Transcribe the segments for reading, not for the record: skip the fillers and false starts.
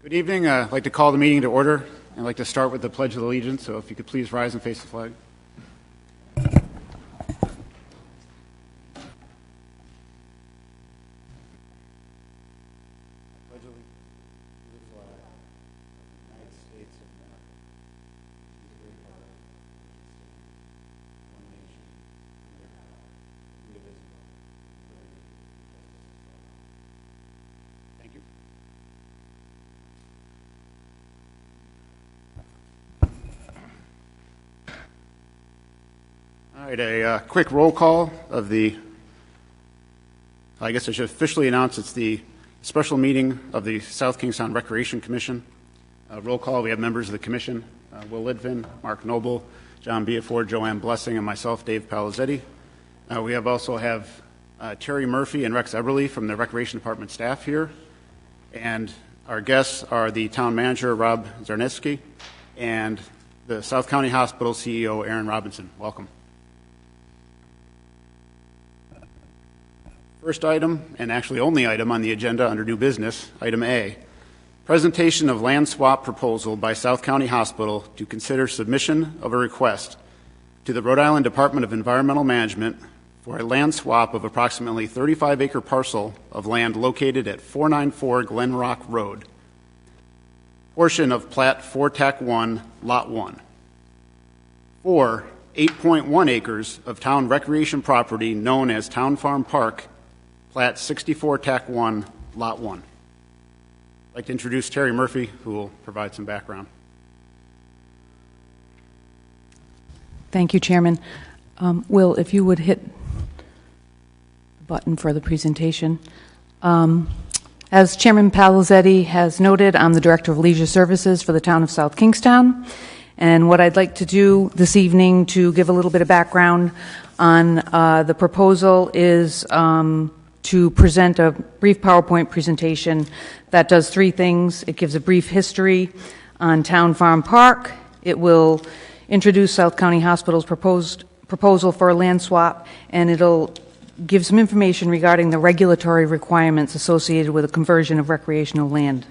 Good evening. I'd like to call the meeting to order. I'd like to start with the Pledge of Allegiance, so if you could please rise and face the flag. All right, a quick roll call of I guess I should officially announce it's the special meeting of the South Kingstown Recreation Commission. Roll call, we have members of the commission, Will Lidvin, Mark Noble, John Beaford, Joanne Blessing, and myself, Dave Palizzetti. We also have Terry Murphy and Rex Eberly from the Recreation Department staff here. And our guests are the town manager, Rob Zarnetsky, and the South County Hospital CEO, Aaron Robinson. Welcome. First item, and actually only item on the agenda under new business, item A, presentation of land swap proposal by South County Hospital to consider submission of a request to the Rhode Island Department of Environmental Management for a land swap of approximately 35-acre parcel of land located at 494 Glen Rock Road, portion of Plat 4-1, Lot 1, for 8.1 acres of town recreation property known as Town Farm Park, Plat 64-1, Lot 1. I'd like to introduce Terry Murphy, who will provide some background. Thank you, Chairman. Will, if you would hit the button for the presentation. As Chairman Palizzetti has noted, I'm the Director of Leisure Services for the town of South Kingstown. And what I'd like to do this evening to give a little bit of background on the proposal is to present a brief PowerPoint presentation that does three things. It gives a brief history on Town Farm Park. It will introduce South County Hospital's proposal for a land swap, and it'll give some information regarding the regulatory requirements associated with a conversion of recreational land.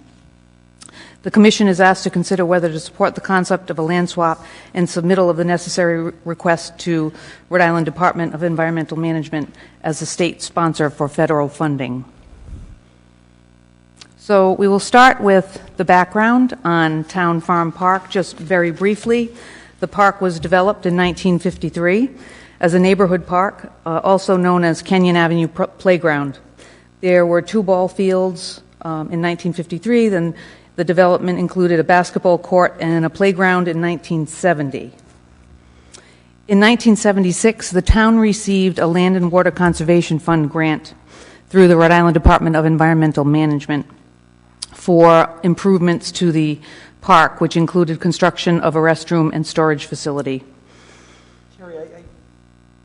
The Commission is asked to consider whether to support the concept of a land swap and submittal of the necessary request to Rhode Island Department of Environmental Management as a state sponsor for federal funding. So we will start with the background on Town Farm Park, just very briefly. The park was developed in 1953 as a neighborhood park, also known as Kenyon Avenue Playground. There were two ball fields in 1953, then the development included a basketball court and a playground in 1970. In 1976, the town received a Land and Water Conservation Fund grant through the Rhode Island Department of Environmental Management for improvements to the park, which included construction of a restroom and storage facility. Terry, I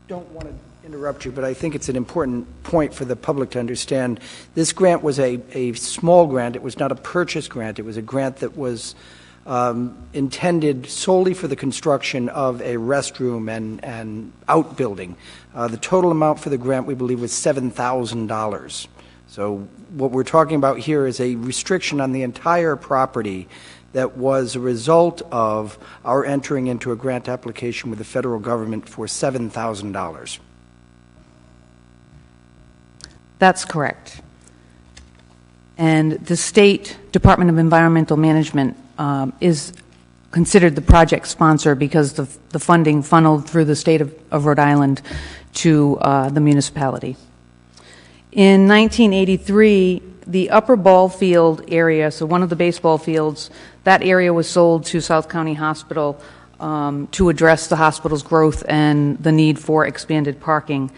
don't want to interrupt you, but I think it's an important point for the public to understand. This grant was a small grant. It was not a purchase grant. It was a grant that was intended solely for the construction of a restroom and outbuilding. The total amount for the grant, we believe, was $7,000. So what we're talking about here is a restriction on the entire property that was a result of our entering into a grant application with the federal government for $7,000. That's correct. And the State Department of Environmental Management is considered the project sponsor because the funding funneled through the state of Rhode Island to the municipality. In 1983, the upper ball field area, so one of the baseball fields, that area was sold to South County Hospital to address the hospital's growth and the need for expanded parking.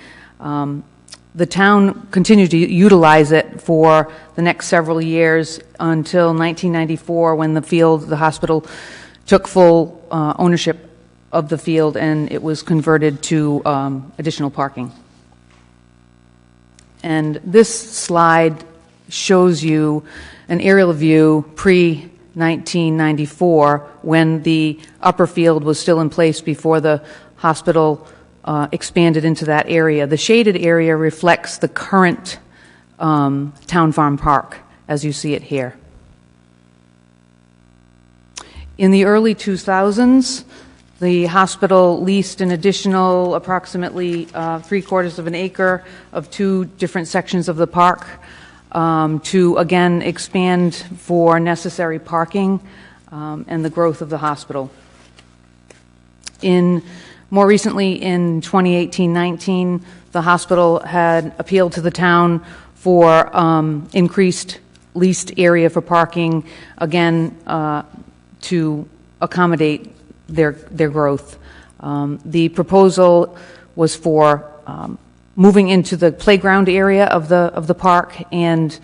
The town continued to utilize it for the next several years until 1994 when the hospital took full ownership of the field and it was converted to additional parking. And this slide shows you an aerial view pre-1994 when the upper field was still in place before the hospital expanded into that area. The shaded area reflects the current Town Farm Park as you see it here. In the early 2000s, the hospital leased an additional approximately 3/4 of an acre of two different sections of the park to, again, expand for necessary parking and the growth of the hospital. More recently, in 2018-19, the hospital had appealed to the town for increased leased area for parking, again, to accommodate their growth. The proposal was for moving into the playground area of the park and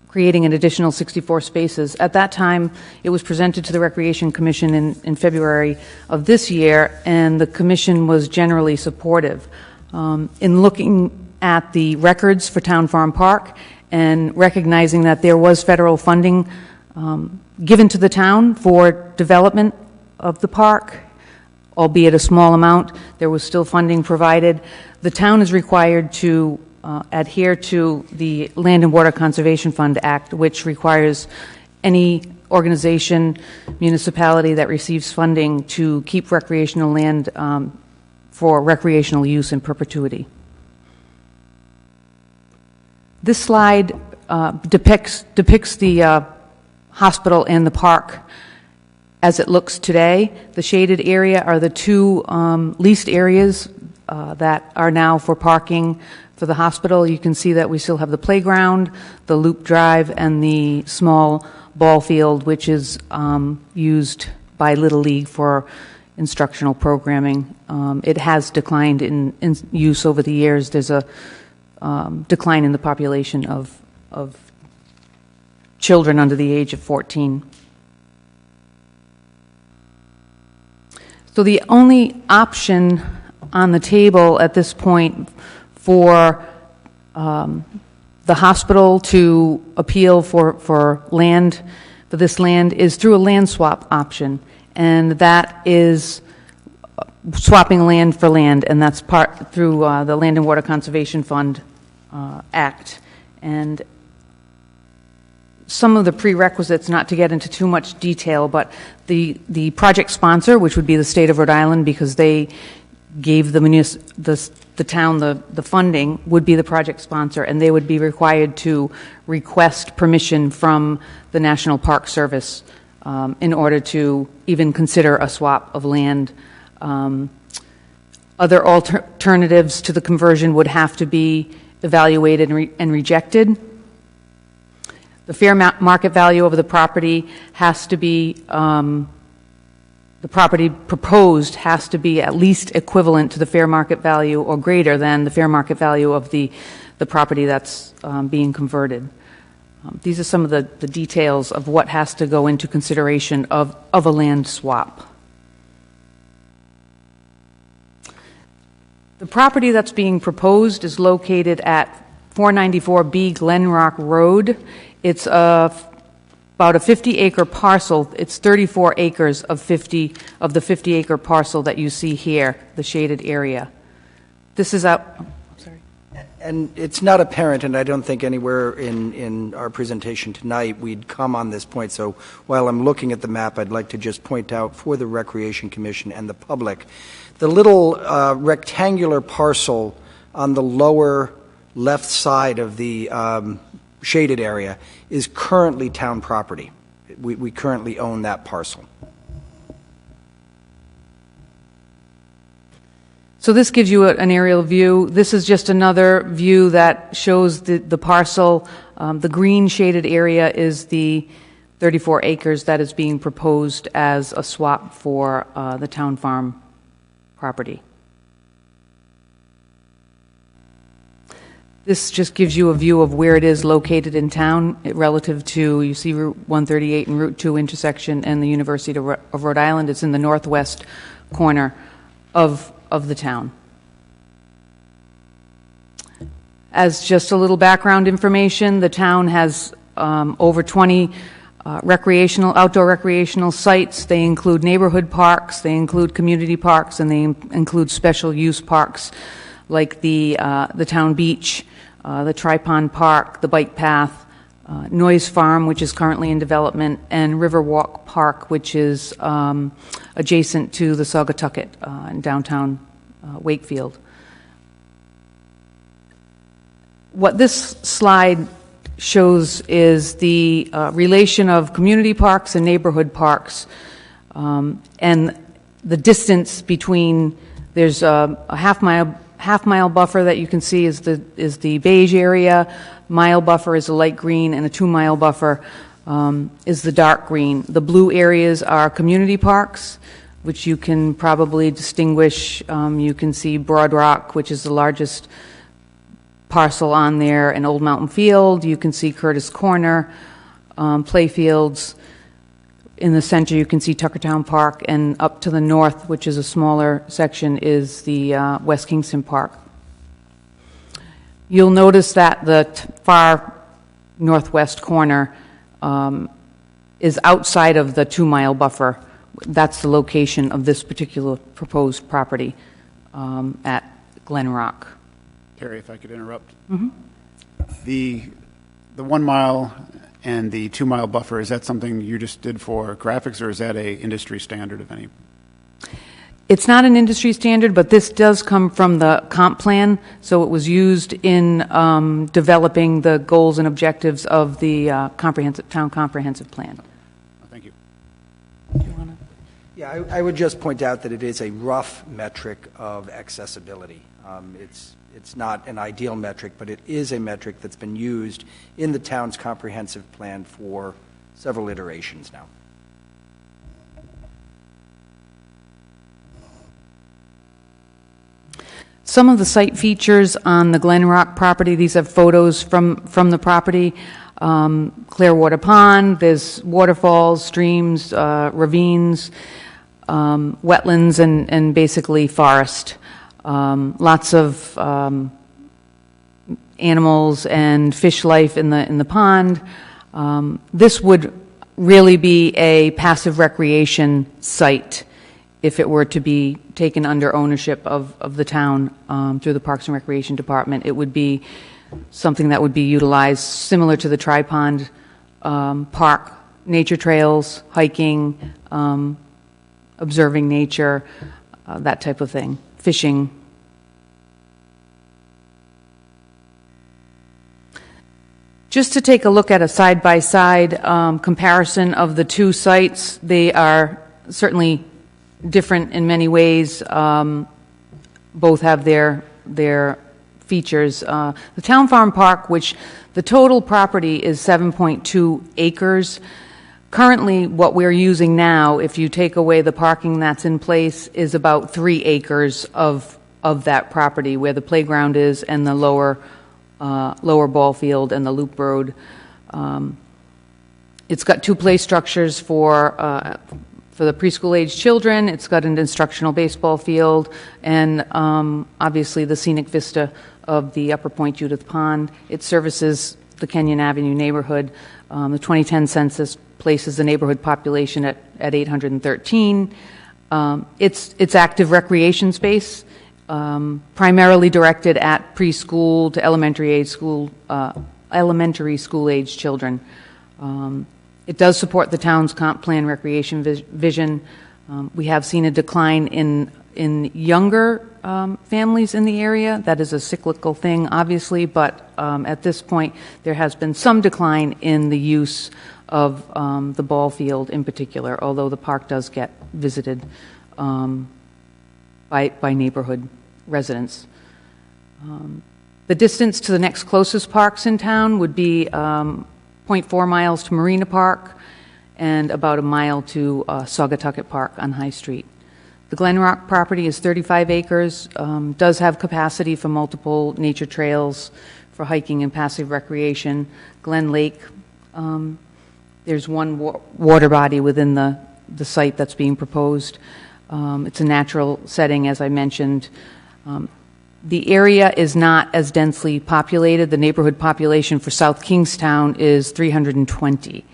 creating an additional 64 spaces. At that time, it was presented to the Recreation Commission in February of this year, and the commission was generally supportive. In looking at the records for Town Farm Park and recognizing that there was federal funding given to the town for development of the park, albeit a small amount, there was still funding provided. The town is required to adhere to the Land and Water Conservation Fund Act, which requires any organization, municipality that receives funding to keep recreational land for recreational use in perpetuity. This slide depicts the hospital and the park as it looks today. The shaded area are the two leased areas that are now for parking for the hospital. You can see that we still have the playground, the loop drive, and the small ball field, which is used by Little League for instructional programming. It has declined in use over the years. There's a decline in the population of children under the age of 14. So the only option on the table at this point for the hospital to appeal for land, for this land, is through a land swap option, and that is swapping land for land, and that's through the Land and Water Conservation Fund Act. And some of the prerequisites, not to get into too much detail, but the project sponsor, which would be the state of Rhode Island, because they gave the town the funding, would be the project sponsor, and they would be required to request permission from the National Park Service in order to even consider a swap of land. Other alternatives to the conversion would have to be evaluated and rejected. The fair market value of the property has to be, the property proposed has to be at least equivalent to the fair market value or greater than the fair market value of the property that's being converted. These are some of the details of what has to go into consideration of a land swap. The property that's being proposed is located at 494B Glen Rock Road. It's about a 50-acre parcel. It's 34 acres of the 50-acre parcel that you see here, the shaded area. This is up. Sorry. And it's not apparent, and I don't think anywhere in our presentation tonight we'd come on this point. So while I'm looking at the map, I'd like to just point out for the Recreation Commission and the public, the little rectangular parcel on the lower left side of the shaded area is currently town property. We currently own that parcel. So this gives you an aerial view. This is just another view that shows the parcel. The green shaded area is the 34 acres that is being proposed as a swap for the town farm property. This just gives you a view of where it is located in town relative to, you see Route 138 and Route 2 intersection and the University of Rhode Island. It's in the northwest corner of the town. As just a little background information, the town has over 20 outdoor recreational sites. They include neighborhood parks, they include community parks, and they include special use parks like the town beach, the Tri-Pond Park, the bike path, Noise Farm, which is currently in development, and Riverwalk Park, which is adjacent to the Saugatucket in downtown Wakefield. What this slide shows is the relation of community parks and neighborhood parks, and the distance between. There's a half mile buffer that you can see is the beige area. Mile buffer is the light green, and a 2 mile buffer is the dark green. The blue areas are community parks, which you can probably distinguish. You can see Broad Rock, which is the largest parcel on there, and Old Mountain Field. You can see Curtis Corner, Playfields. In the center, you can see Tuckertown Park, and up to the north, which is a smaller section, is the West Kingston Park. You'll notice that the far northwest corner is outside of the 2 mile buffer. That's the location of this particular proposed property at Glen Rock. Terry, if I could interrupt. Mm-hmm. The 1 mile and the 2 mile buffer, is that something you just did for graphics, or is that a industry standard of any? It's not an industry standard, but this does come from the comp plan, so it was used in developing the goals and objectives of the town comprehensive plan. Thank you. Do you want to? Yeah, I would just point out that it is a rough metric of accessibility. It's not an ideal metric, but it is a metric that's been used in the town's comprehensive plan for several iterations now. Some of the site features on the Glen Rock property, these are photos from the property. Clearwater Pond, there's waterfalls, streams, ravines, wetlands, and basically forest. Lots of animals and fish life in the pond. This would really be a passive recreation site if it were to be taken under ownership of the town through the Parks and Recreation Department. It would be something that would be utilized similar to the Tri-Pond Park, nature trails, hiking, observing nature, that type of thing, fishing. Just to take a look at a side-by-side comparison of the two sites, they are certainly different in many ways. Both have their features. The Town Farm Park, which the total property is 7.2 acres. Currently, what we're using now, if you take away the parking that's in place, is about 3 acres of that property, where the playground is and the lower ball field and the loop road. It's got 2 play structures for the preschool-age children. It's got an instructional baseball field, and obviously the scenic vista of the Upper Point Judith Pond. It services the Kenyon Avenue neighborhood. The 2010 census places the neighborhood population at 813. It's active recreation space, primarily directed at preschool to elementary school age children. It does support the town's comp plan recreation vision. We have seen a decline in younger families in the area. That is a cyclical thing, obviously, but at this point there has been some decline in the use of the ball field in particular, although the park does get visited by neighborhood residents. The distance to the next closest parks in town would be 0.4 miles to Marina Park and about 1 mile to Saugatucket Park on High Street. The Glen Rock property is 35 acres, does have capacity for multiple nature trails for hiking and passive recreation. Glen Lake, there's one water body within the site that's being proposed. It's a natural setting, as I mentioned. The area is not as densely populated. The neighborhood population for South Kingstown is 320.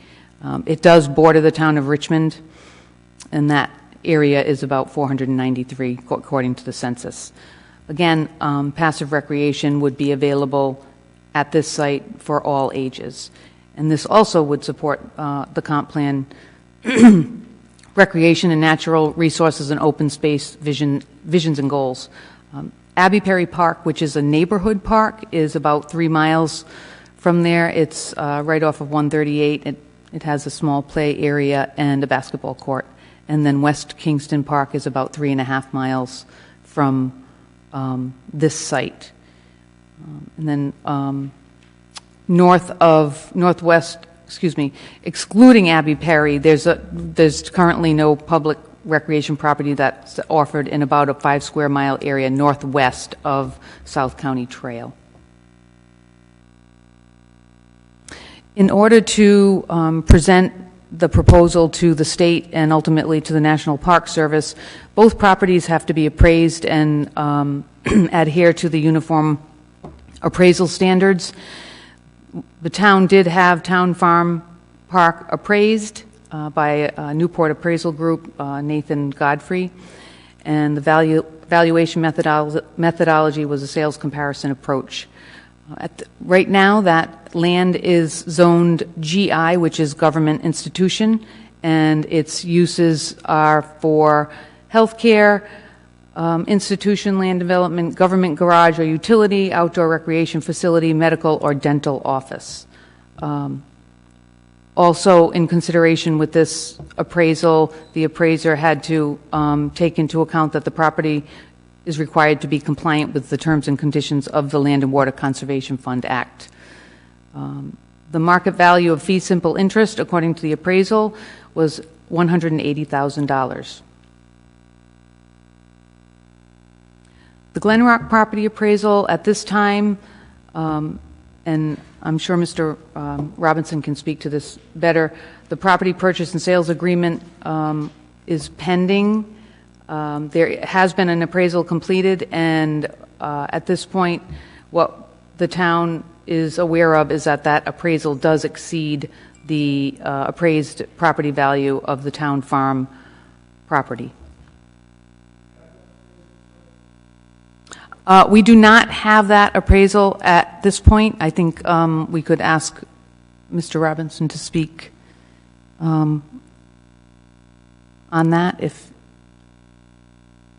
It does border the town of Richmond, and that area is about 493, according to the census. Again, passive recreation would be available at this site for all ages. And this also would support the comp plan recreation and natural resources and open space visions and goals. Abbey Perry Park, which is a neighborhood park, is about 3 miles from there. It's right off of 138. It has a small play area and a basketball court. And then West Kingston Park is about 3.5 miles from this site. And then excluding Abbey Perry, there's currently no public recreation property that's offered in about a 5 square mile area northwest of South County Trail. In order to present the proposal to the state and ultimately to the National Park Service, both properties have to be appraised and adhere to the uniform appraisal standards. The town did have Town Farm Park appraised by Newport Appraisal Group, Nathan Godfrey, and the valuation methodology was a sales comparison approach. Right now, that land is zoned GI, which is government institution, and its uses are for healthcare, institution, land development, government garage or utility, outdoor recreation facility, medical or dental office. Also, in consideration with this appraisal, the appraiser had to take into account that the property is required to be compliant with the terms and conditions of the Land and Water Conservation Fund Act. The market value of fee simple interest, according to the appraisal, was $180,000. The Glen Rock property appraisal at this time, and I'm sure Mr. Robinson can speak to this better, the property purchase and sales agreement is pending. There has been an appraisal completed, and at this point, what the town is aware of is that that appraisal does exceed the appraised property value of the town farm property. We do not have that appraisal at this point. I think we could ask Mr. Robinson to speak on that if.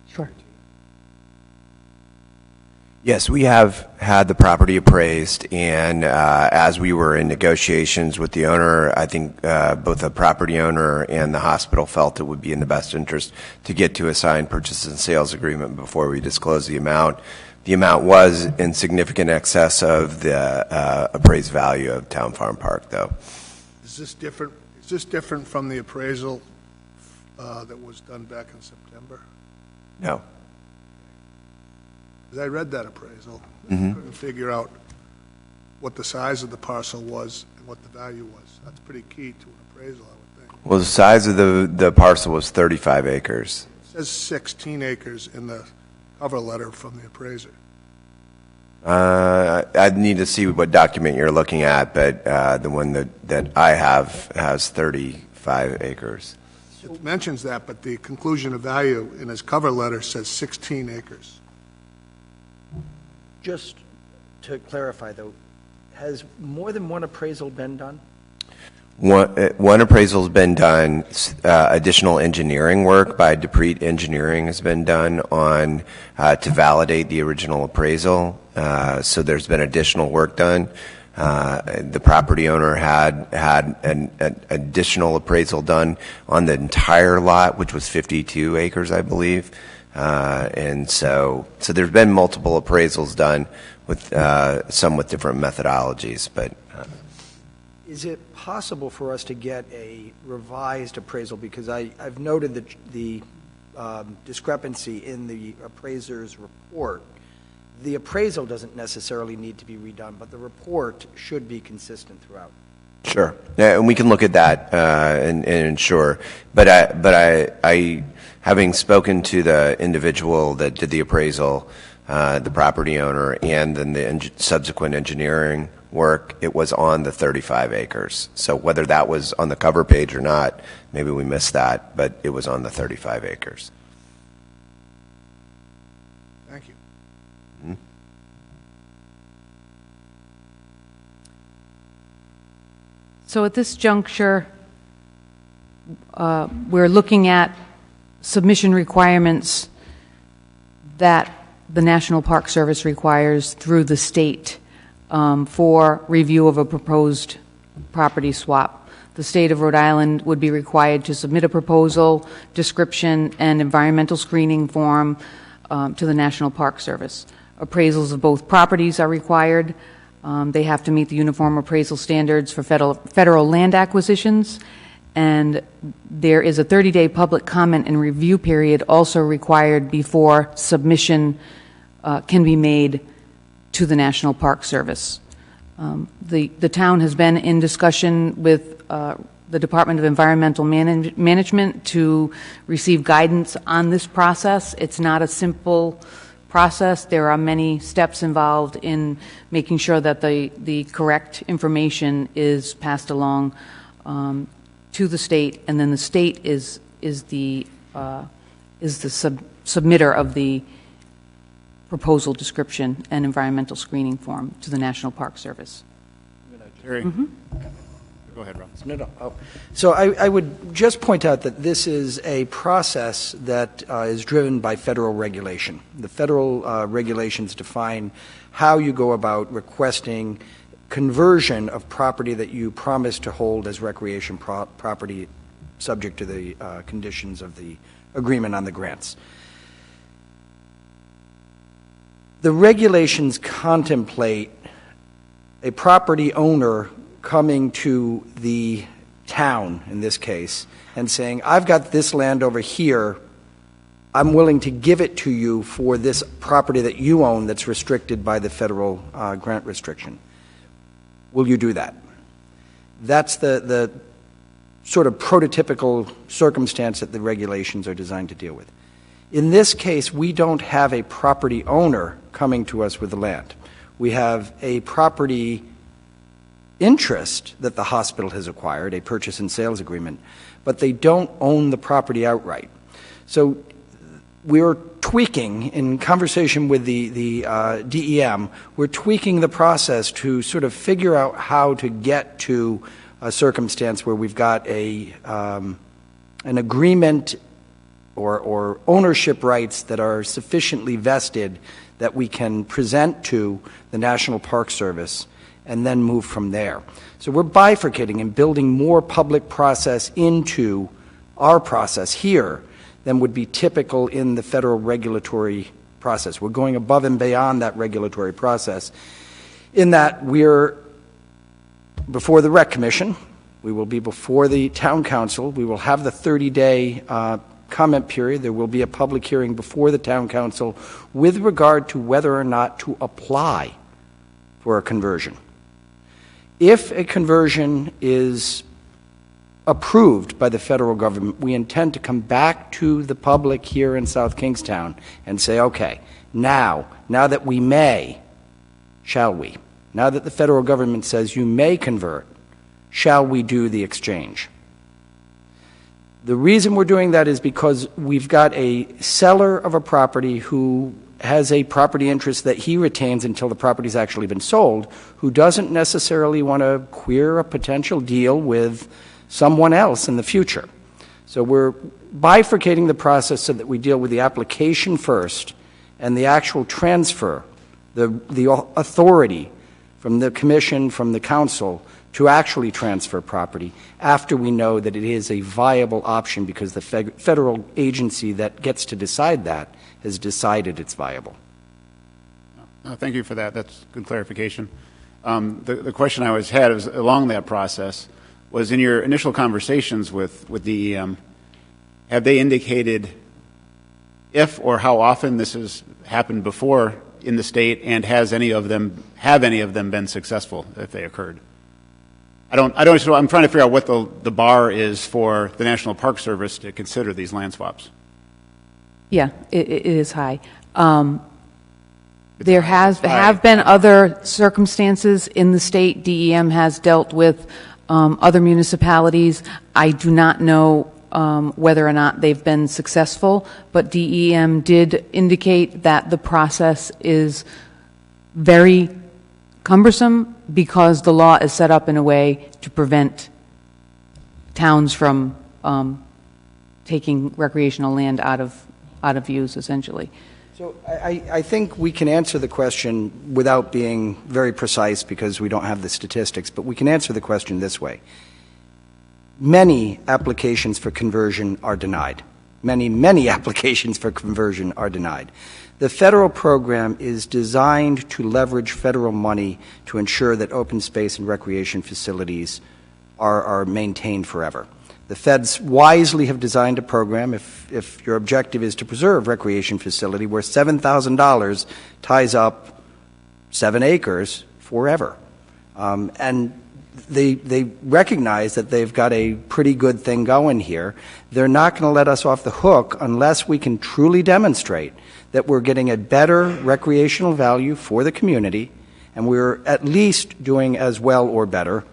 Sure. Yes, we have had the property appraised, and as we were in negotiations with the owner, I think both the property owner and the hospital felt it would be in the best interest to get to a signed purchase and sales agreement before we disclose the amount. The amount was in significant excess of the appraised value of Town Farm Park, though. Is this different? Is this different from the appraisal that was done back in September? No. Because I read that appraisal. I couldn't figure out what the size of the parcel was and what the value was. That's pretty key to an appraisal, I would think. Well, the size of the parcel was 35 acres. It says 16 acres in the cover letter from the appraiser. I'd need to see what document you're looking at, but the one that I have has 35 acres. It mentions that, but the conclusion of value in his cover letter says 16 acres. Just to clarify, though, has more than one appraisal been done? One appraisal has been done. Additional engineering work by Dupree Engineering has been done on to validate the original appraisal. So there's been additional work done. The property owner had an additional appraisal done on the entire lot, which was 52 acres, I believe. And so there's been multiple appraisals done with some with different methodologies, but. Is it possible for us to get a revised appraisal? Because I've noted the discrepancy in the appraiser's report. The appraisal doesn't necessarily need to be redone, but the report should be consistent throughout. Sure, yeah, and we can look at that and ensure. But I, having spoken to the individual that did the appraisal, the property owner, and then the subsequent engineering work, it was on the 35 acres. So whether that was on the cover page or not, maybe we missed that, but it was on the 35 acres. Thank you. Mm-hmm. So at this juncture, we're looking at submission requirements that the National Park Service requires through the state for review of a proposed property swap. The state of Rhode Island would be required to submit a proposal, description, and environmental screening form to the National Park Service. Appraisals of both properties are required. They have to meet the uniform appraisal standards for federal land acquisitions, and there is a 30-day public comment and review period also required before submission can be made to the National Park Service. The town has been in discussion with the Department of Environmental Management to receive guidance on this process. It's not a simple process. There are many steps involved in making sure that the correct information is passed along to the state, and then the state is the submitter of the proposal description and environmental screening form to the National Park Service. Jerry? Go ahead, Rob. No. Oh. So I would just point out that this is a process that is driven by federal regulation. The federal regulations define how you go about requesting conversion of property that you promise to hold as recreation property subject to the conditions of the agreement on the grants. The regulations contemplate a property owner coming to the town, in this case, and saying, I've got this land over here, I'm willing to give it to you for this property that you own that's restricted by the federal grant restriction. Will you do that? That's the sort of prototypical circumstance that the regulations are designed to deal with. In this case, we don't have a property owner coming to us with the land. We have a property interest that the hospital has acquired, a purchase and sales agreement, but they don't own the property outright. So we're tweaking, in conversation with the DEM, we're tweaking the process to sort of figure out how to get to a circumstance where we've got an agreement or ownership rights that are sufficiently vested that we can present to the National Park Service and then move from there. So we're bifurcating and building more public process into our process here than would be typical in the federal regulatory process. We're going above and beyond that regulatory process in that we're before the Rec Commission, we will be before the Town Council, we will have the 30-day comment period, there will be a public hearing before the Town Council with regard to whether or not to apply for a conversion. If a conversion is approved by the federal government, we intend to come back to the public here in South Kingstown and say, okay, now that we may, shall we? Now that the federal government says you may convert, shall we do the exchange? The reason we're doing that is because we've got a seller of a property who has a property interest that he retains until the property's actually been sold, who doesn't necessarily want to queer a potential deal with someone else in the future. So we're bifurcating the process so that we deal with the application first and the actual transfer, the authority from the commission, from the council, to actually transfer property after we know that it is a viable option because the federal agency that gets to decide that has decided it's viable. Thank you for that. That's good clarification. The question I always had is, along that process was in your initial conversations with DEM, have they indicated if or how often this has happened before in the state, and have any of them been successful if they occurred? I'm trying to figure out what the bar is for the National Park Service to consider these land swaps. Yeah, it is high. There have been other circumstances in the state. DEM has dealt with other municipalities. I do not know whether or not they've been successful, but DEM did indicate that the process is very cumbersome because the law is set up in a way to prevent towns from taking recreational land out of use, essentially. So I think we can answer the question without being very precise because we don't have the statistics, but we can answer the question this way. Many applications for conversion are denied. Many applications for conversion are denied. The federal program is designed to leverage federal money to ensure that open space and recreation facilities are maintained forever. The feds wisely have designed a program, if your objective is to preserve recreation facility, where $7,000 ties up 7 acres forever. And they recognize that they've got a pretty good thing going here. They're not going to let us off the hook unless we can truly demonstrate that we're getting a better recreational value for the community, and we're at least doing as well or better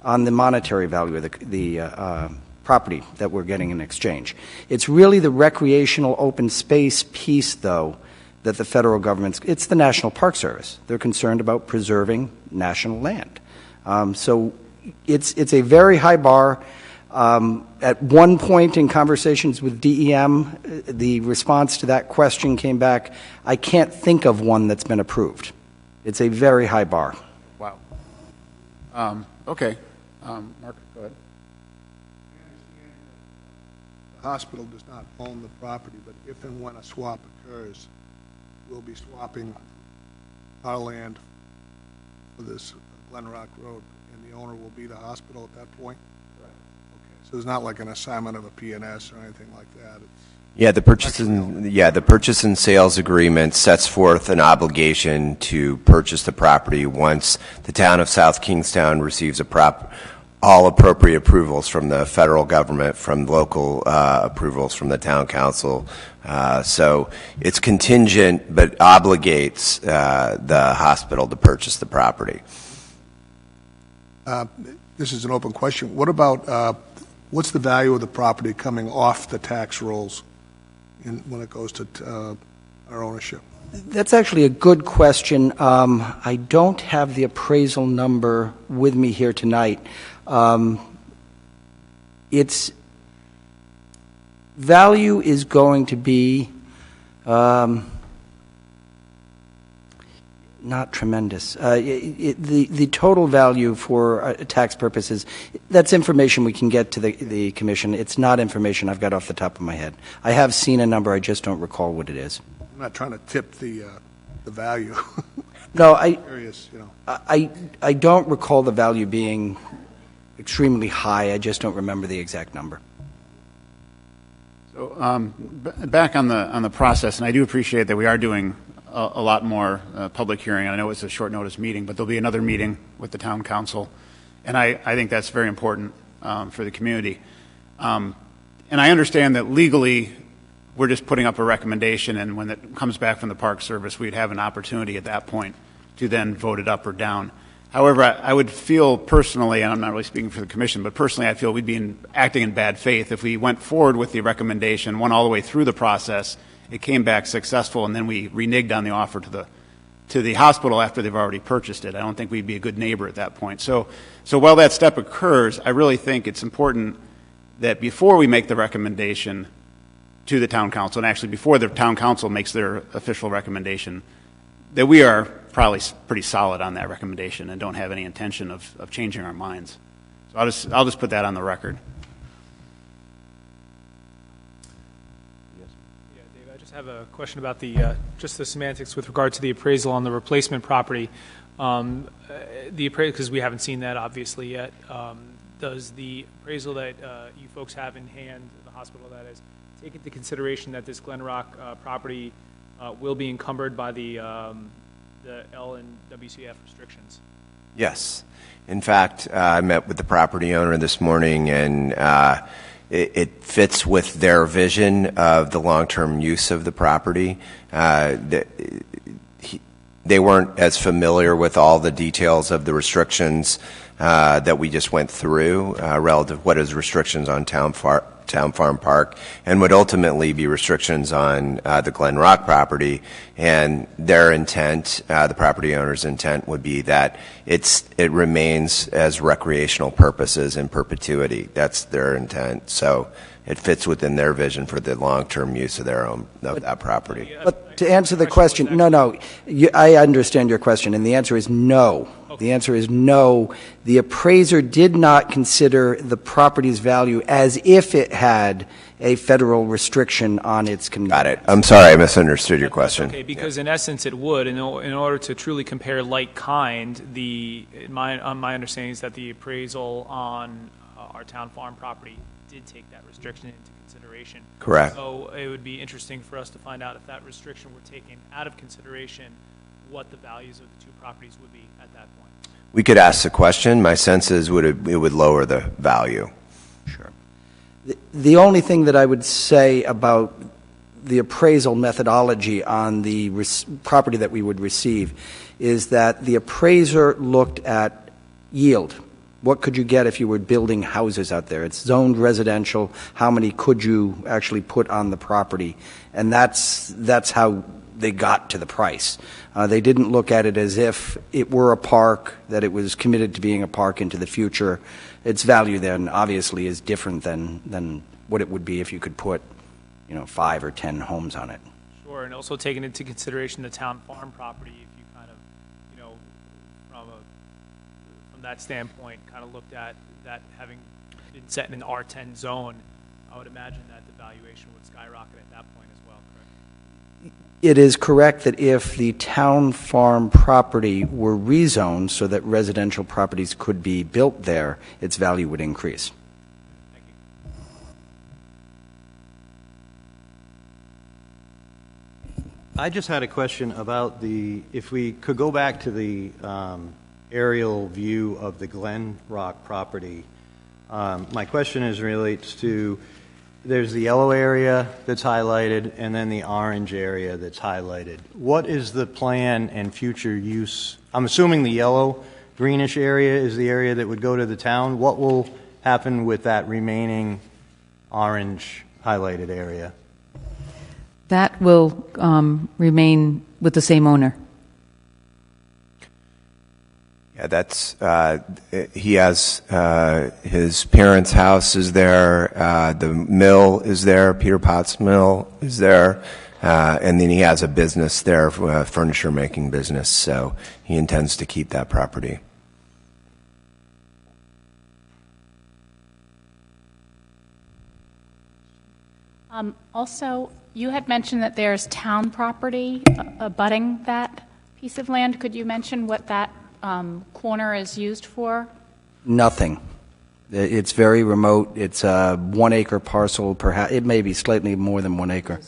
on the monetary value of the property that we're getting in exchange. It's really the recreational open space piece, though, that the federal government's, it's the National Park Service. They're concerned about preserving national land. So it's a very high bar. At one point in conversations with DEM, the response to that question came back, I can't think of one that's been approved. It's a very high bar. Wow. Okay. Mark, go ahead. The hospital does not own the property, but if and when a swap occurs, we'll be swapping our land for this Glen Rock Road, and the owner will be the hospital at that point? Correct. Okay, so it's not like an assignment of a PNS or anything like that? The purchase and sales agreement sets forth an obligation to purchase the property once the town of South Kingstown receives all appropriate approvals from the federal government, from local approvals from the town council. So it's contingent, but obligates the hospital to purchase the property. This is an open question. What about, what's the value of the property coming off the tax rolls when it goes to our ownership? That's actually a good question. I don't have the appraisal number with me here tonight. Its value is going to be not tremendous. The total value for tax purposes, that's information we can get to the commission. It's not information I've got off the top of my head. I have seen a number, I just don't recall what it is. I'm not trying to tip the value. No, Curious, you know. I don't recall the value being extremely high. I just don't remember the exact number. So back on the process, and I do appreciate that we are doing a lot more public hearing. I know it's a short notice meeting, but there'll be another meeting with the town council, and I think that's very important for the community. And I understand that legally we're just putting up a recommendation, and when it comes back from the Park Service, we'd have an opportunity at that point to then vote it up or down. However, I would feel personally, and I'm not really speaking for the commission, but personally I feel we'd be acting in bad faith if we went forward with the recommendation, went all the way through the process, it came back successful, and then we reneged on the offer to the hospital after they've already purchased it. I don't think we'd be a good neighbor at that point. So while that step occurs, I really think it's important that before we make the recommendation to the town council, and actually before the town council makes their official recommendation, that we are probably pretty solid on that recommendation and don't have any intention of changing our minds. So I'll just put that on the record. Yeah, Dave, I just have a question about just the semantics with regard to the appraisal on the replacement property. The appraisal, because we haven't seen that obviously yet. Does the appraisal that you folks have in hand, the hospital that is, take into consideration that this Glen Rock property will be encumbered by the L and WCF restrictions? Yes. In fact, I met with the property owner this morning, and it fits with their vision of the long-term use of the property. They weren't as familiar with all the details of the restrictions that we just went through relative what is restrictions on town Town Farm Park, and would ultimately be restrictions on the Glen Rock property. And their intent, the property owner's intent, would be that it remains as recreational purposes in perpetuity. That's their intent. So it fits within their vision for the long-term use of that property. But to answer the question, no, I understand your question, and the answer is no. The answer is no. The appraiser did not consider the property's value as if it had a federal restriction on its Got it. I'm sorry, I misunderstood your question. Okay, because in essence it would. In order to truly compare like kind, my understanding is that the appraisal on our town farm property did take that restriction into consideration. Correct. So it would be interesting for us to find out if that restriction were taken out of consideration, what the values of the two properties would be at that point. We could ask the question. My sense is it would lower the value. Sure. The only thing that I would say about the appraisal methodology on the property that we would receive is that the appraiser looked at yield. What could you get if you were building houses out there? It's zoned residential. How many could you actually put on the property? And that's how they got to the price. They didn't look at it as if it were a park, that it was committed to being a park into the future. Its value then obviously is different than what it would be if you could put, 5 or 10 homes on it. Sure, and also taking into consideration the town farm property, if you kind of, from that standpoint, kind of looked at that having been set in an R10 zone, I would imagine that the valuation would skyrocket at that point as well, correct? It is correct that if the town farm property were rezoned so that residential properties could be built there, its value would increase. Thank you. I just had a question about if we could go back to the aerial view of the Glen Rock property. My question relates to, there's the yellow area that's highlighted and then the orange area that's highlighted. What is the plan and future use? I'm assuming the yellow greenish area is the area that would go to the town. What will happen with that remaining orange highlighted area? That will remain with the same owner. Yeah, that's he has his parents' house is there, the mill is there, Peter Potts Mill is there, and then he has a business there, a furniture making business. So he intends to keep that property. Also, you had mentioned that there's town property abutting that piece of land. Could you mention what that corner is used for? Nothing. It's very remote. It's a 1 acre parcel, perhaps. It may be slightly more than 1 acre.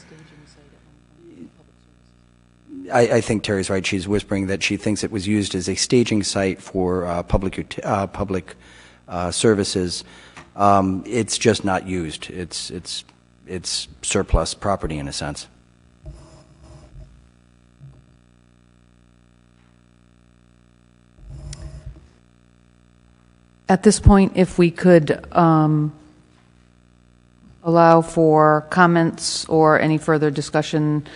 I think Terry's right. She's whispering that she thinks it was used as a staging site for public services. It's just not used. It's surplus property in a sense. At this point, if we could allow for comments or any further discussion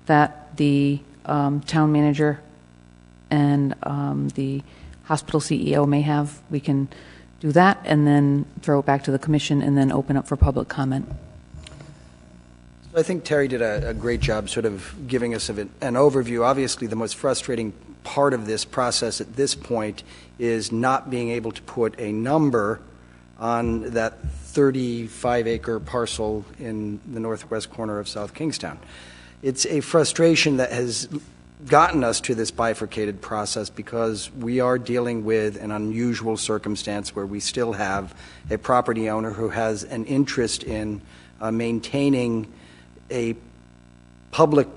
that the town manager and the hospital CEO may have, we can do that and then throw it back to the commission and then open up for public comment. I think Terry did a great job sort of giving us an overview. Obviously, the most frustrating part of this process at this point is not being able to put a number on that 35-acre parcel in the northwest corner of South Kingstown. It's a frustration that has gotten us to this bifurcated process because we are dealing with an unusual circumstance where we still have a property owner who has an interest in maintaining a public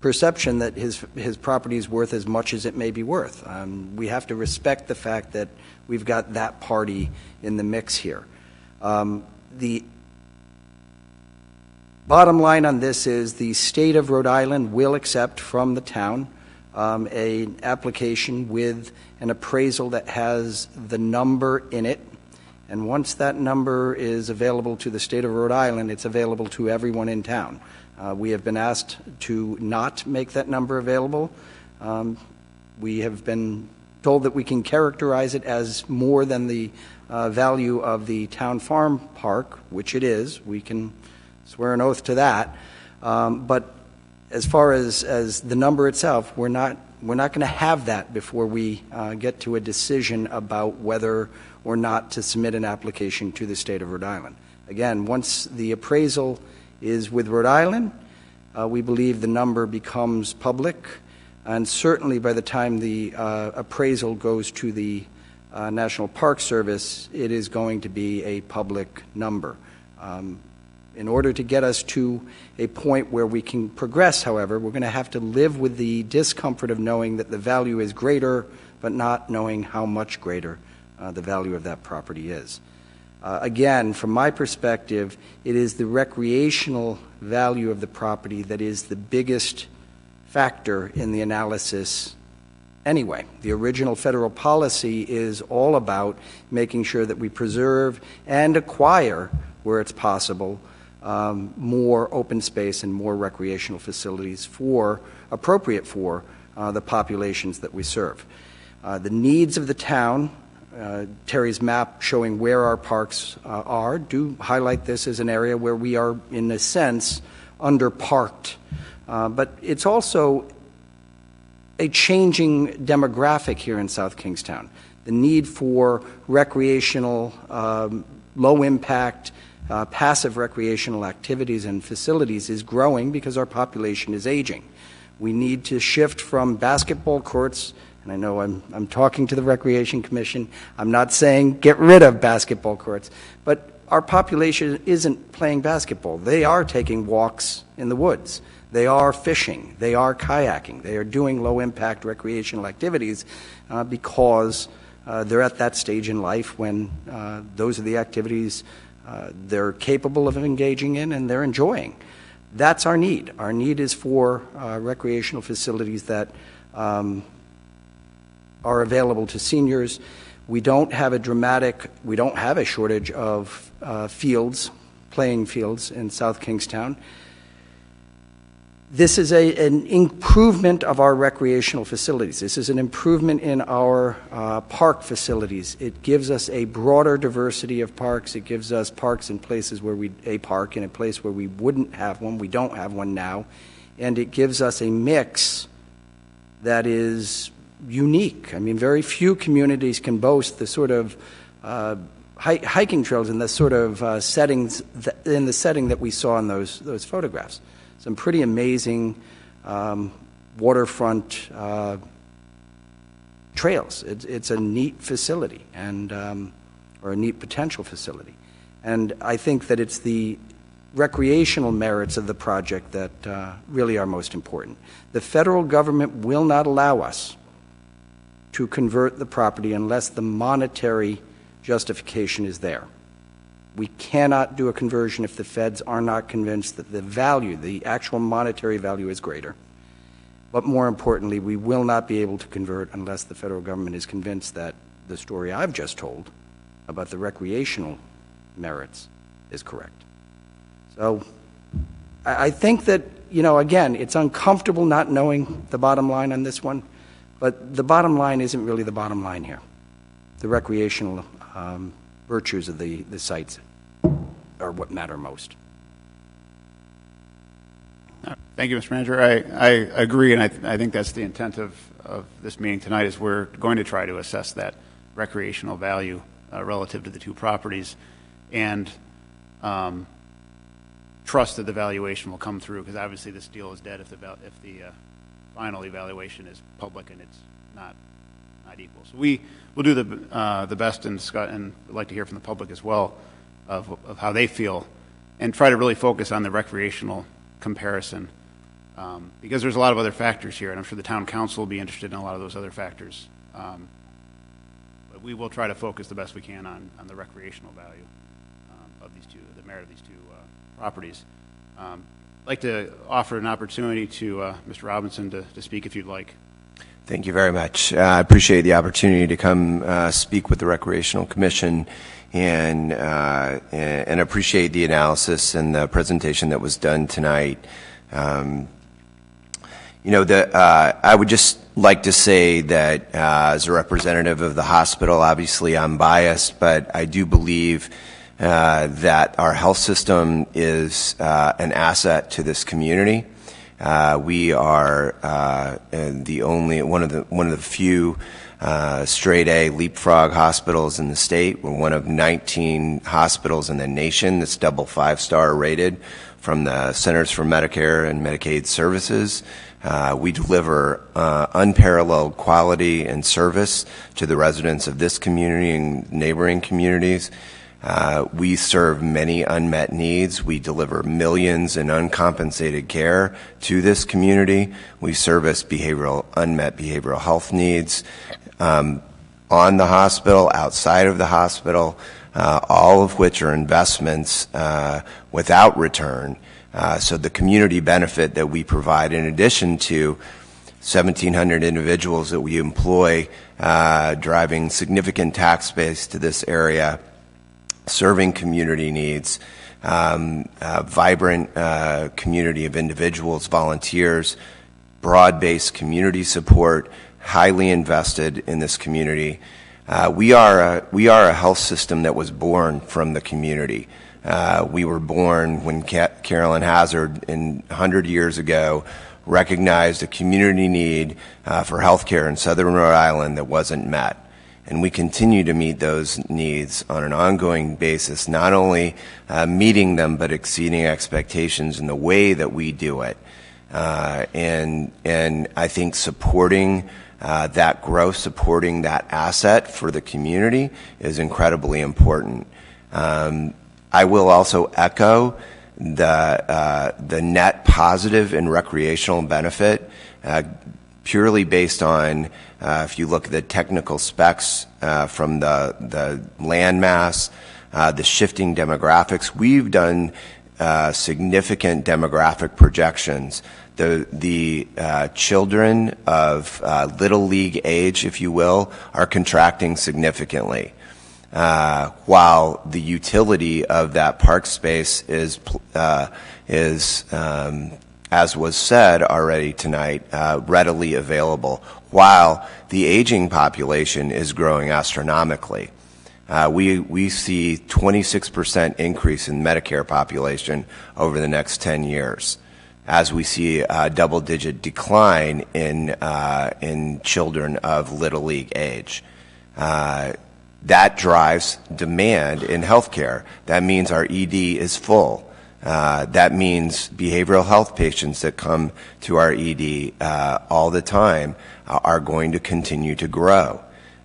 perception that his property is worth as much as it may be worth. We have to respect the fact that we've got that party in the mix here. The bottom line on this is the state of Rhode Island will accept from the town an application with an appraisal that has the number in it And once that number is available to the state of Rhode Island, it's available to everyone in town. We have been asked to not make that number available. We have been told that we can characterize it as more than the value of the town farm park, which it is. We can swear an oath to that. But as far as the number itself, we're not going to have that before we get to a decision about whether or not to submit an application to the state of Rhode Island. Again, once the appraisal is with Rhode Island, we believe the number becomes public, and certainly by the time the appraisal goes to the National Park Service, it is going to be a public number. In order to get us to a point where we can progress, however, we're going to have to live with the discomfort of knowing that the value is greater, but not knowing how much greater the value of that property is. Again, from my perspective, it is the recreational value of the property that is the biggest factor in the analysis anyway. The original federal policy is all about making sure that we preserve and acquire, where it's possible, more open space and more recreational facilities appropriate for the populations that we serve. The needs of the town, Terry's map showing where our parks are, do highlight this as an area where we are, in a sense, underparked. But it's also a changing demographic here in South Kingstown. The need for recreational, low-impact, passive recreational activities and facilities is growing because our population is aging. We need to shift from basketball courts, and I know I'm talking to the Recreation Commission. I'm not saying get rid of basketball courts, but our population isn't playing basketball. They are taking walks in the woods. They are fishing. They are kayaking. They are doing low-impact recreational activities because they're at that stage in life when those are the activities they're capable of engaging in and they're enjoying. That's our need. Our need is for recreational facilities that are available to seniors. We don't have a shortage of playing fields in South Kingstown. This is an improvement of our recreational facilities. This is an improvement in our park facilities. It gives us a broader diversity of parks. It gives us parks in places where a park in a place where we wouldn't have one. We don't have one now. And it gives us a mix that is unique. I mean, very few communities can boast the sort of hiking trails in the sort of settings, in the setting that we saw in those photographs. Some pretty amazing waterfront trails. It's a neat facility, or a neat potential facility. And I think that it's the recreational merits of the project that really are most important. The federal government will not allow us to convert the property unless the monetary justification is there. We cannot do a conversion if the feds are not convinced that the value, the actual monetary value, is greater. But more importantly, we will not be able to convert unless the federal government is convinced that the story I've just told about the recreational merits is correct. So I think that, again, it's uncomfortable not knowing the bottom line on this one, but the bottom line isn't really the bottom line here. The recreational virtues of the sites are what matter most. Thank you, Mr. Manager. I agree, and I think that's the intent of this meeting tonight, is we're going to try to assess that recreational value relative to the two properties and trust that the valuation will come through, because obviously this deal is dead if the final evaluation is public and it's not equal. So we will do the best and would like to hear from the public as well of how they feel, and try to really focus on the recreational comparison, because there's a lot of other factors here, and I'm sure the town council will be interested in a lot of those other factors. But we will try to focus the best we can on the recreational value of these two, the merit of these two properties. I'd like to offer an opportunity to Mr. Robinson to speak if you'd like. Thank you very much. I appreciate the opportunity to come speak with the Recreational Commission and appreciate the analysis and the presentation that was done tonight. I would just like to say that as a representative of the hospital, obviously I'm biased, but I do believe that our health system is an asset to this community. We are one of the few straight A leapfrog hospitals in the state. We're one of 19 hospitals in the nation that's double 5-star rated from the Centers for Medicare and Medicaid Services. We deliver unparalleled quality and service to the residents of this community and neighboring communities. We serve many unmet needs. We deliver millions in uncompensated care to this community. We service unmet behavioral health needs on the hospital, outside of the hospital, all of which are investments without return. So the community benefit that we provide, in addition to 1,700 individuals that we employ, driving significant tax base to this area, serving community needs, a vibrant community of individuals, volunteers, broad-based community support, highly invested in this community. We are a health system that was born from the community. We were born when Carolyn Hazard, 100 years ago, recognized a community need for health care in southern Rhode Island that wasn't met. And we continue to meet those needs on an ongoing basis, not only meeting them, but exceeding expectations in the way that we do it. And I think supporting that growth, supporting that asset for the community is incredibly important. I will also echo the net positive and recreational benefit purely based on, if you look at the technical specs from the land mass, the shifting demographics, we've done significant demographic projections. The children of little league age, if you will, are contracting significantly, while the utility of that park space is as was said already tonight, readily available, while the aging population is growing astronomically. We see 26% increase in Medicare population over the next 10 years, as we see a double-digit decline in children of little league age. That drives demand in healthcare. That means our ED is full. That means behavioral health patients that come to our ED all the time are going to continue to grow.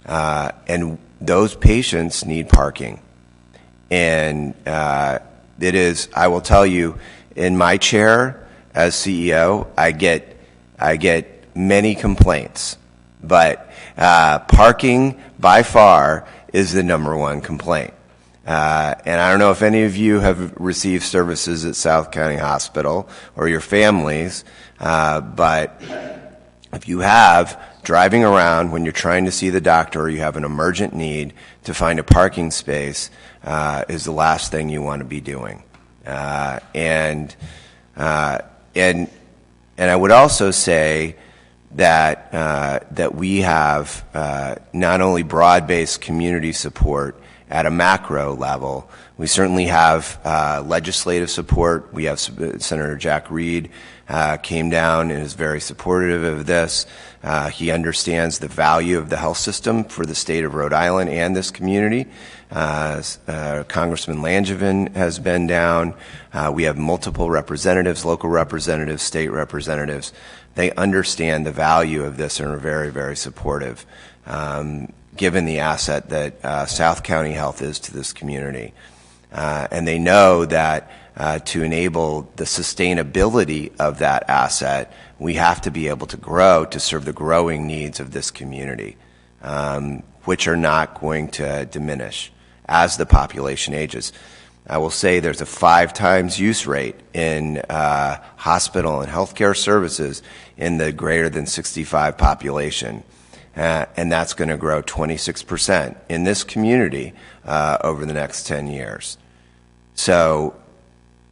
And those patients need parking. And it is, I will tell you, in my chair as CEO, I get many complaints. But parking, by far, is the number one complaint. And I don't know if any of you have received services at South County Hospital or your families, but if you have, driving around when you're trying to see the doctor or you have an emergent need to find a parking space is the last thing you want to be doing. And I would also say that we have not only broad-based community support at a macro level. We certainly have legislative support. We have Senator Jack Reed came down and is very supportive of this. He understands the value of the health system for the state of Rhode Island and this community. Congressman Langevin has been down. We have multiple representatives, local representatives, state representatives. They understand the value of this and are very, very supportive, given the asset that South County Health is to this community. And they know that to enable the sustainability of that asset, we have to be able to grow to serve the growing needs of this community, which are not going to diminish as the population ages. I will say there's a 5 times use rate in hospital and healthcare services in the greater than 65 population. And that's going to grow 26% in this community over the next 10 years. So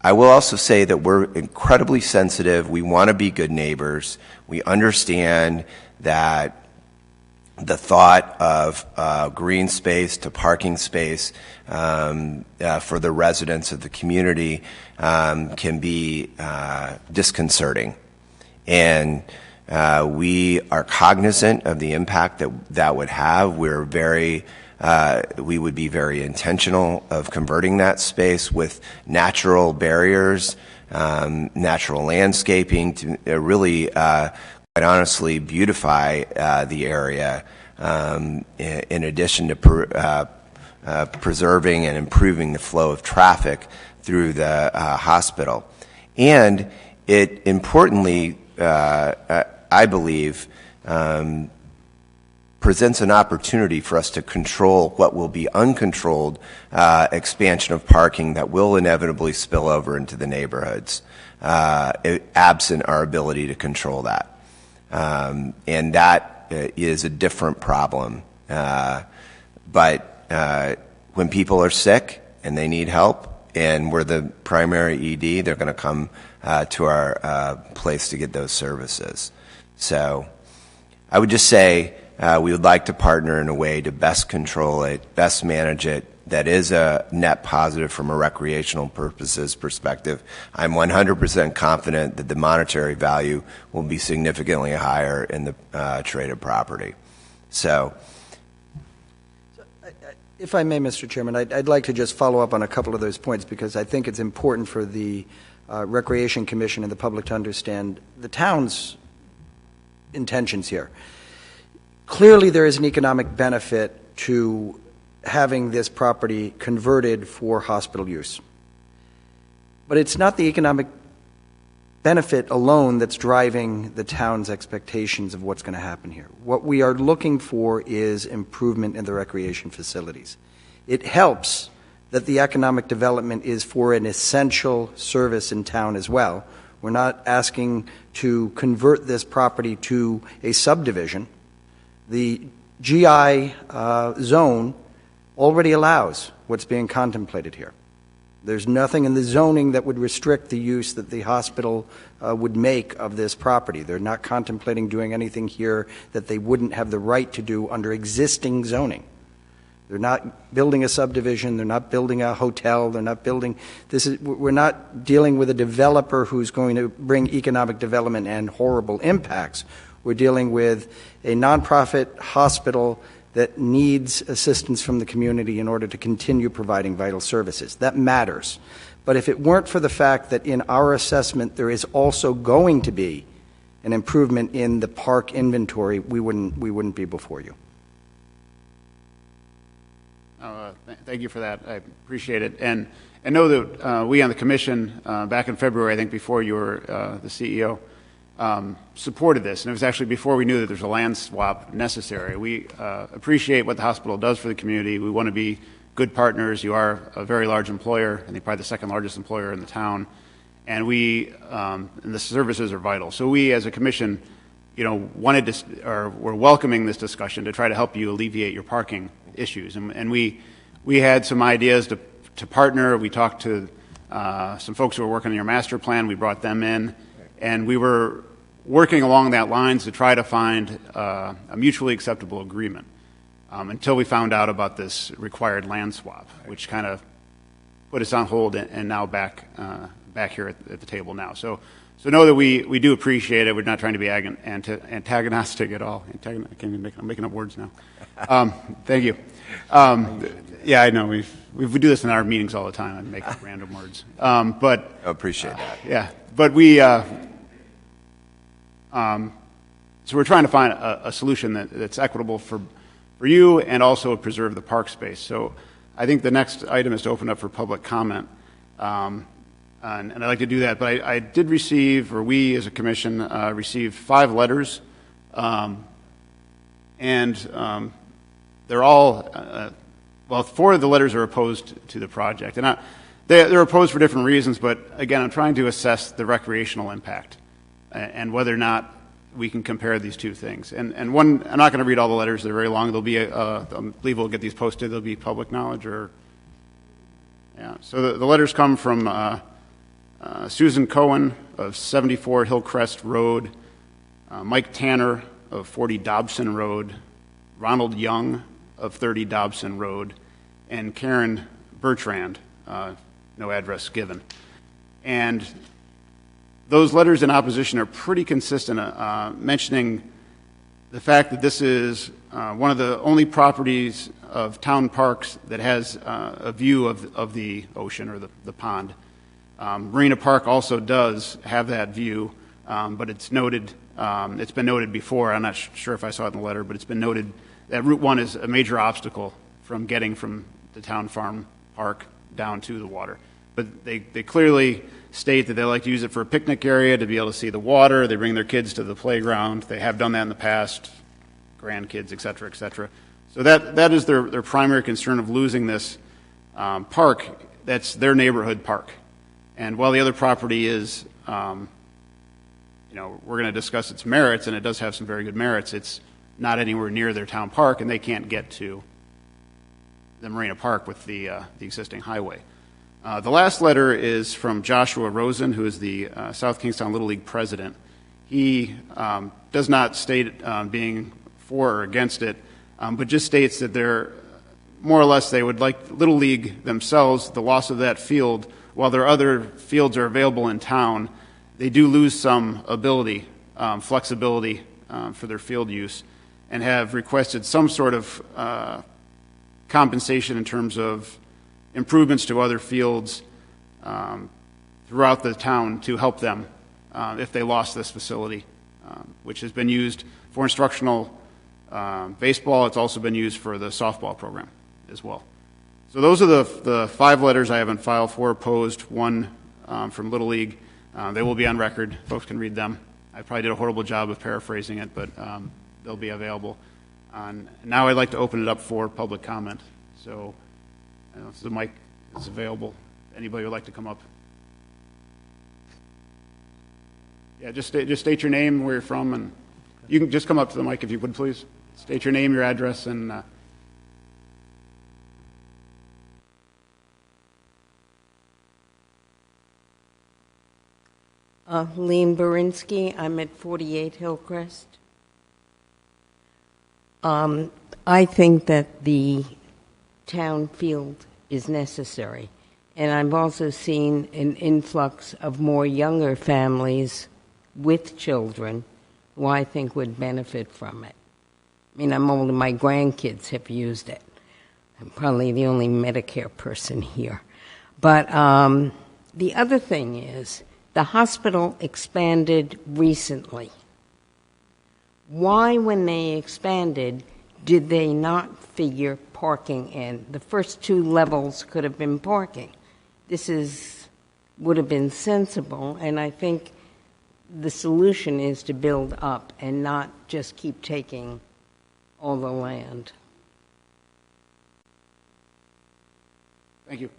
I will also say that we're incredibly sensitive. We want to be good neighbors. We understand that the thought of green space to parking space for the residents of the community can be disconcerting. And we are cognizant of the impact that would have. We would be very intentional of converting that space with natural barriers, natural landscaping to really, quite honestly, beautify the area in addition to preserving and improving the flow of traffic through the hospital. And it importantly, I believe, presents an opportunity for us to control what will be uncontrolled expansion of parking that will inevitably spill over into the neighborhoods, absent our ability to control that. And that is a different problem. But when people are sick and they need help, and we're the primary ED, they're going to come to our place to get those services. So I would just say we would like to partner in a way to best control it, best manage it, that is a net positive from a recreational purposes perspective. I'm 100% confident that the monetary value will be significantly higher in the traded property. So, if I may, Mr. Chairman, I'd like to just follow up on a couple of those points because I think it's important for the Recreation Commission and the public to understand the town's intentions here. Clearly, there is an economic benefit to having this property converted for hospital use. But it's not the economic benefit alone that's driving the town's expectations of what's going to happen here. What we are looking for is improvement in the recreation facilities. It helps that the economic development is for an essential service in town as well. We're not asking to convert this property to a subdivision. The GI zone already allows what's being contemplated here. There's nothing in the zoning that would restrict the use that the hospital would make of this property. They're not contemplating doing anything here that they wouldn't have the right to do under existing zoning. They're not building a subdivision. They're not building a hotel. They're not building we're not dealing with a developer who's going to bring economic development and horrible impacts. We're dealing with a nonprofit hospital that needs assistance from the community in order to continue providing vital services. That matters. But if it weren't for the fact that in our assessment there is also going to be an improvement in the park inventory, we wouldn't be before you. Thank you for that. I appreciate it. And I know that we on the commission back in February, I think before you were the CEO, supported this, and it was actually before we knew that there's a land swap necessary. We appreciate what the hospital does for the community. We want to be good partners. You are a very large employer, I think probably the second largest employer in the town, and and the services are vital. So we, as a commission, wanted to, or we're welcoming this discussion to try to help you alleviate your parking issues, and we had some ideas to partner. We talked to some folks who were working on your master plan. We brought them in. And we were working along that lines to try to find a mutually acceptable agreement until we found out about this required land swap, which kind of put us on hold and now back here at the table now. So know that we do appreciate it. We're not trying to be antagonistic at all. I'm making up words now. Thank you. Yeah, I know. We do this in our meetings all the time. I make up random words. But I appreciate that. Yeah, but we. So we're trying to find a solution that's equitable for you and also preserve the park space. So I think the next item is to open up for public comment. And I'd like to do that. But I did receive, or we as a commission received 5 letters. And they're all, 4 of the letters are opposed to the project. And They're opposed for different reasons, but again, I'm trying to assess the recreational impact and whether or not we can compare these two things. And one, I'm not going to read all the letters, they're very long. There'll be, I believe we'll get these posted, there'll be public knowledge or, yeah. So the letters come from Susan Cohen of 74 Hillcrest Road, Mike Tanner of 40 Dobson Road, Ronald Young of 30 Dobson Road, and Karen Bertrand, no address given. And those letters in opposition are pretty consistent, mentioning the fact that this is one of the only properties of town parks that has a view of the ocean or the pond. Marina Park also does have that view, but it's noted, it's been noted before, I'm not sure if I saw it in the letter, but it's been noted that Route 1 is a major obstacle from getting from the town farm park down to the water. But they clearly state that they like to use it for a picnic area, to be able to see the water. They bring their kids to the playground. They have done that in the past, grandkids, et cetera, et cetera. So that is their primary concern of losing this park. That's their neighborhood park. And while the other property is, we're going to discuss its merits, and it does have some very good merits, it's not anywhere near their town park, and they can't get to the Marina Park with the existing highway. The last letter is from Joshua Rosen, who is the South Kingstown Little League president. He does not state being for or against it, but just states that they're, more or less, they would like Little League themselves, the loss of that field, while their other fields are available in town, they do lose some ability, flexibility for their field use, and have requested some sort of compensation in terms of improvements to other fields throughout the town to help them if they lost this facility, which has been used for instructional baseball. It's also been used for the softball program as well. So those are the 5 letters I have on file, 4 opposed, 1 from Little League. They will be on record. Folks can read them. I probably did a horrible job of paraphrasing it, but they'll be available. Now I'd like to open it up for public comment. So if the mic is available, anybody would like to come up? Yeah, just state your name, where you're from, and you can just come up to the mic if you would, please. State your name, your address, and Lean Berinsky. I'm at 48 Hillcrest. I think that the town field is necessary, and I've also seen an influx of more younger families with children who I think would benefit from it. I mean, I'm older, my grandkids have used it. I'm probably the only Medicare person here. But the other thing is, the hospital expanded recently. Why, when they expanded, did they not figure parking in? The first 2 levels could have been parking. This would have been sensible, and I think the solution is to build up and not just keep taking all the land. thank you.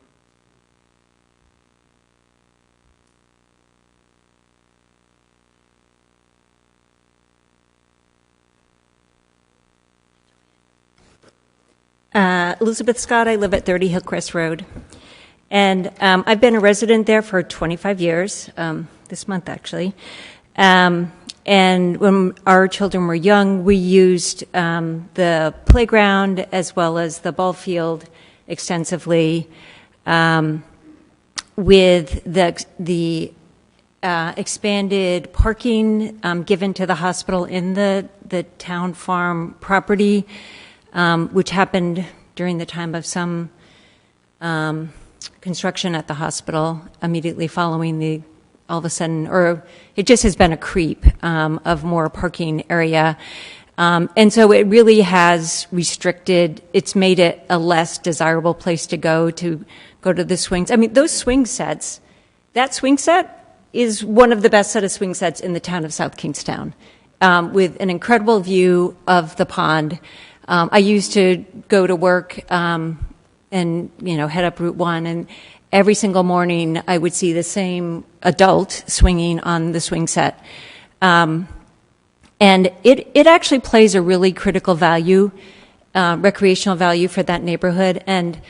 Elizabeth Scott, I live at 30 Hillcrest Road. And I've been a resident there for 25 years, this month actually. And when our children were young, we used the playground as well as the ball field extensively with the expanded parking given to the hospital in the town farm property, which happened during the time of some construction at the hospital immediately following all of a sudden, or it just has been a creep of more parking area. And so it really has restricted, it's made it a less desirable place to go to the swings. I mean, those swing sets, that swing set is one of the best set of swing sets in the town of South Kingstown, with an incredible view of the pond. I used to go to work and head up Route 1, every single morning I would see the same adult swinging on the swing set. And it actually plays a really critical value, recreational value for that neighborhood. And,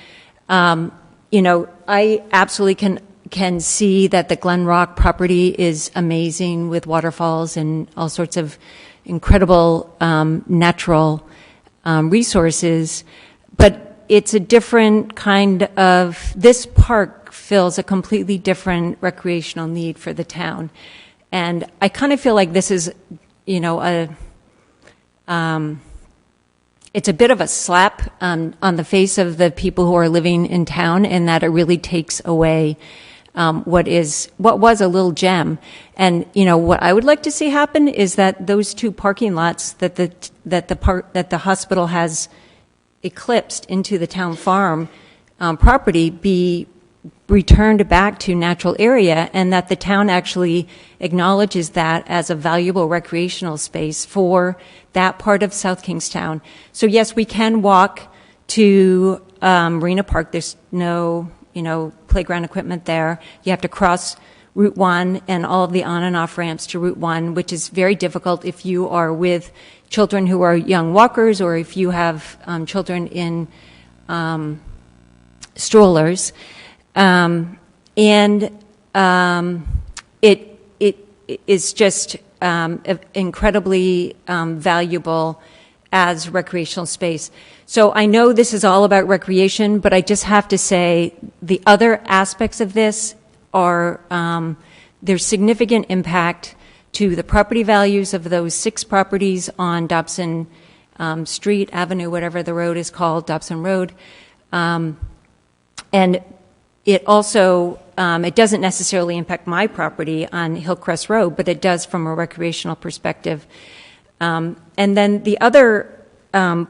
I absolutely can see that the Glen Rock property is amazing with waterfalls and all sorts of incredible natural resources. But it's a different kind of, this park fills a completely different recreational need for the town. And I kind of feel like this is, it's a bit of a slap on the face of the people who are living in town, in that it really takes away what was a little gem. And what I would like to see happen is that those two parking lots that the hospital has eclipsed into the town farm property be returned back to natural area, and that the town actually acknowledges that as a valuable recreational space for that part of South Kingstown. So yes, we can walk to Marina Park. There's no, playground equipment there. You have to cross Route 1 and all of the on and off ramps to Route 1, which is very difficult if you are with children who are young walkers, or if you have children in strollers. It is just incredibly valuable as recreational space. So I know this is all about recreation, but I just have to say the other aspects of this are there's significant impact to the property values of those 6 properties on Dobson Street, Avenue, whatever the road is called, Dobson Road. And it also, it doesn't necessarily impact my property on Hillcrest Road, but it does from a recreational perspective. And then the other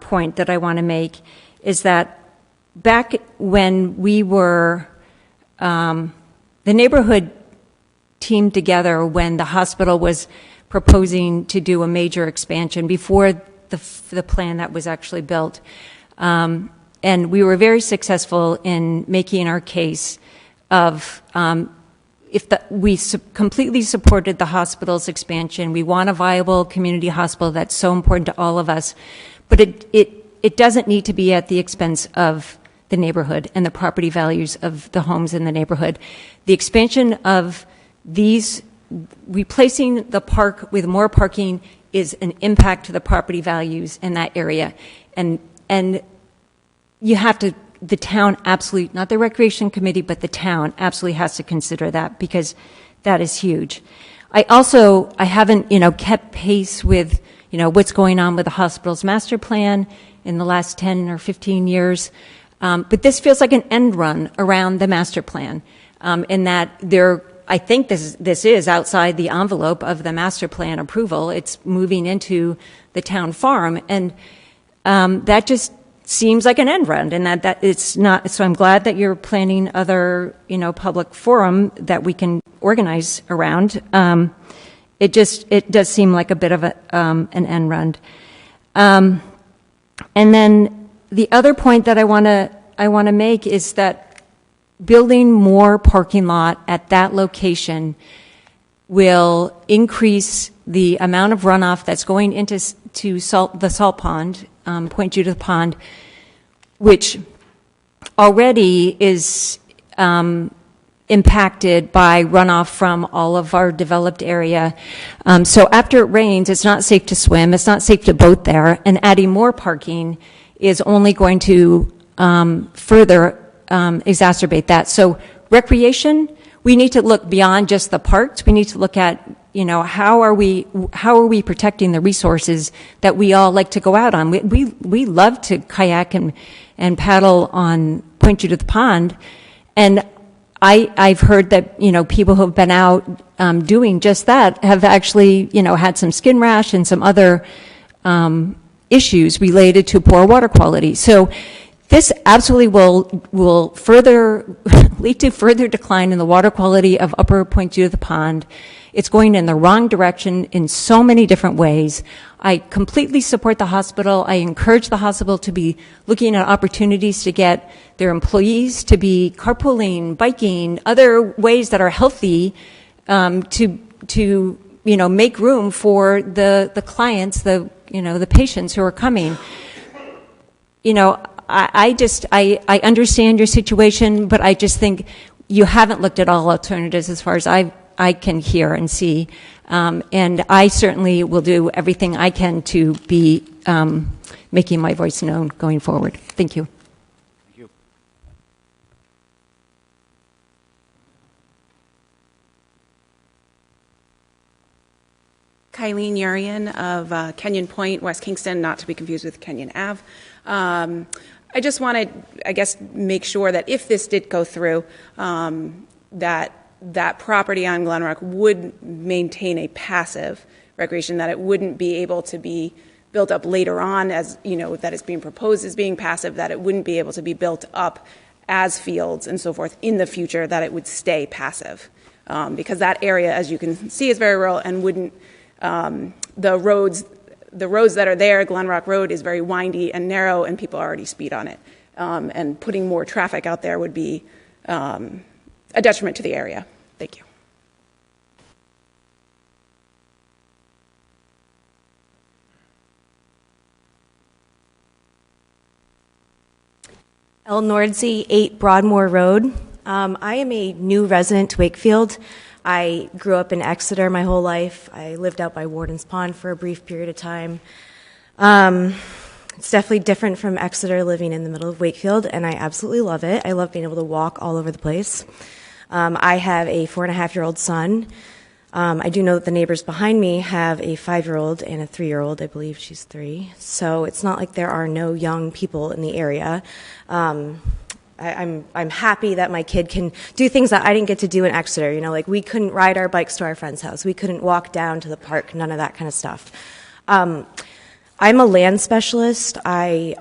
point that I want to make is that back when we were, the neighborhood teamed together when the hospital was proposing to do a major expansion before the plan that was actually built. And we were very successful in making our case of we completely supported the hospital's expansion. We want a viable community hospital that's so important to all of us. But it doesn't need to be at the expense of the neighborhood and the property values of the homes in the neighborhood. The expansion of these, replacing the park with more parking, is an impact to the property values in that area. And you have to, the town absolutely, not the recreation committee, but the town absolutely has to consider that, because that is huge. I haven't, kept pace with, what's going on with the hospital's master plan in the last 10 or 15 years. But this feels like an end run around the master plan, in that I think this is outside the envelope of the master plan approval. It's moving into the town farm, and that just seems like an end run, and that it's not. So I'm glad that you're planning other, public forum that we can organize around. It does seem like a bit of an end run. And then the other point that I want to make is that building more parking lot at that location will increase the amount of runoff that's going into the salt pond, Point Judith Pond, which already is impacted by runoff from all of our developed area. So after it rains, it's not safe to swim, it's not safe to boat there, and adding more parking is only going to further exacerbate that. So recreation, we need to look beyond just the parks. We need to look at, how are we protecting the resources that we all like to go out on? We love to kayak and paddle on Point Judith Pond, and I've heard that people who have been out doing just that have actually had some skin rash and some other issues related to poor water quality. So this absolutely will further lead to further decline in the water quality of Upper Point Judith Pond. It's going in the wrong direction in so many different ways. I completely support the hospital. I encourage the hospital to be looking at opportunities to get their employees to be carpooling, biking, other ways that are healthy, to make room for the clients, the patients who are coming. I understand your situation, but I just think you haven't looked at all alternatives as far as I can hear and see. And I certainly will do everything I can to be making my voice known going forward. Thank you. Thank you. Kylene Urian of Kenyon Point, West Kingston, not to be confused with Kenyon Ave. I just want to, make sure that if this did go through, that property on Glenrock would maintain a passive recreation, that it wouldn't be able to be built up later on as, that is being proposed as being passive, that it wouldn't be able to be built up as fields and so forth in the future, that it would stay passive. Because that area, as you can see, is very rural and wouldn't, the roads that are there, Glenrock Road is very windy and narrow, and people already speed on it. And putting more traffic out there would be a detriment to the area. Thank you. El Nordsey, 8 Broadmoor Road. I am a new resident to Wakefield. I grew up in Exeter my whole life. I lived out by Warden's Pond for a brief period of time. It's definitely different from Exeter living in the middle of Wakefield, and I absolutely love it. I love being able to walk all over the place. I have a 4.5-year-old son. I do know that the neighbors behind me have a 5-year-old and a 3-year-old. I believe she's 3. So it's not like there are no young people in the area. I'm happy that my kid can do things that I didn't get to do in Exeter. Like we couldn't ride our bikes to our friend's house. We couldn't walk down to the park, none of that kind of stuff. I'm a land specialist. I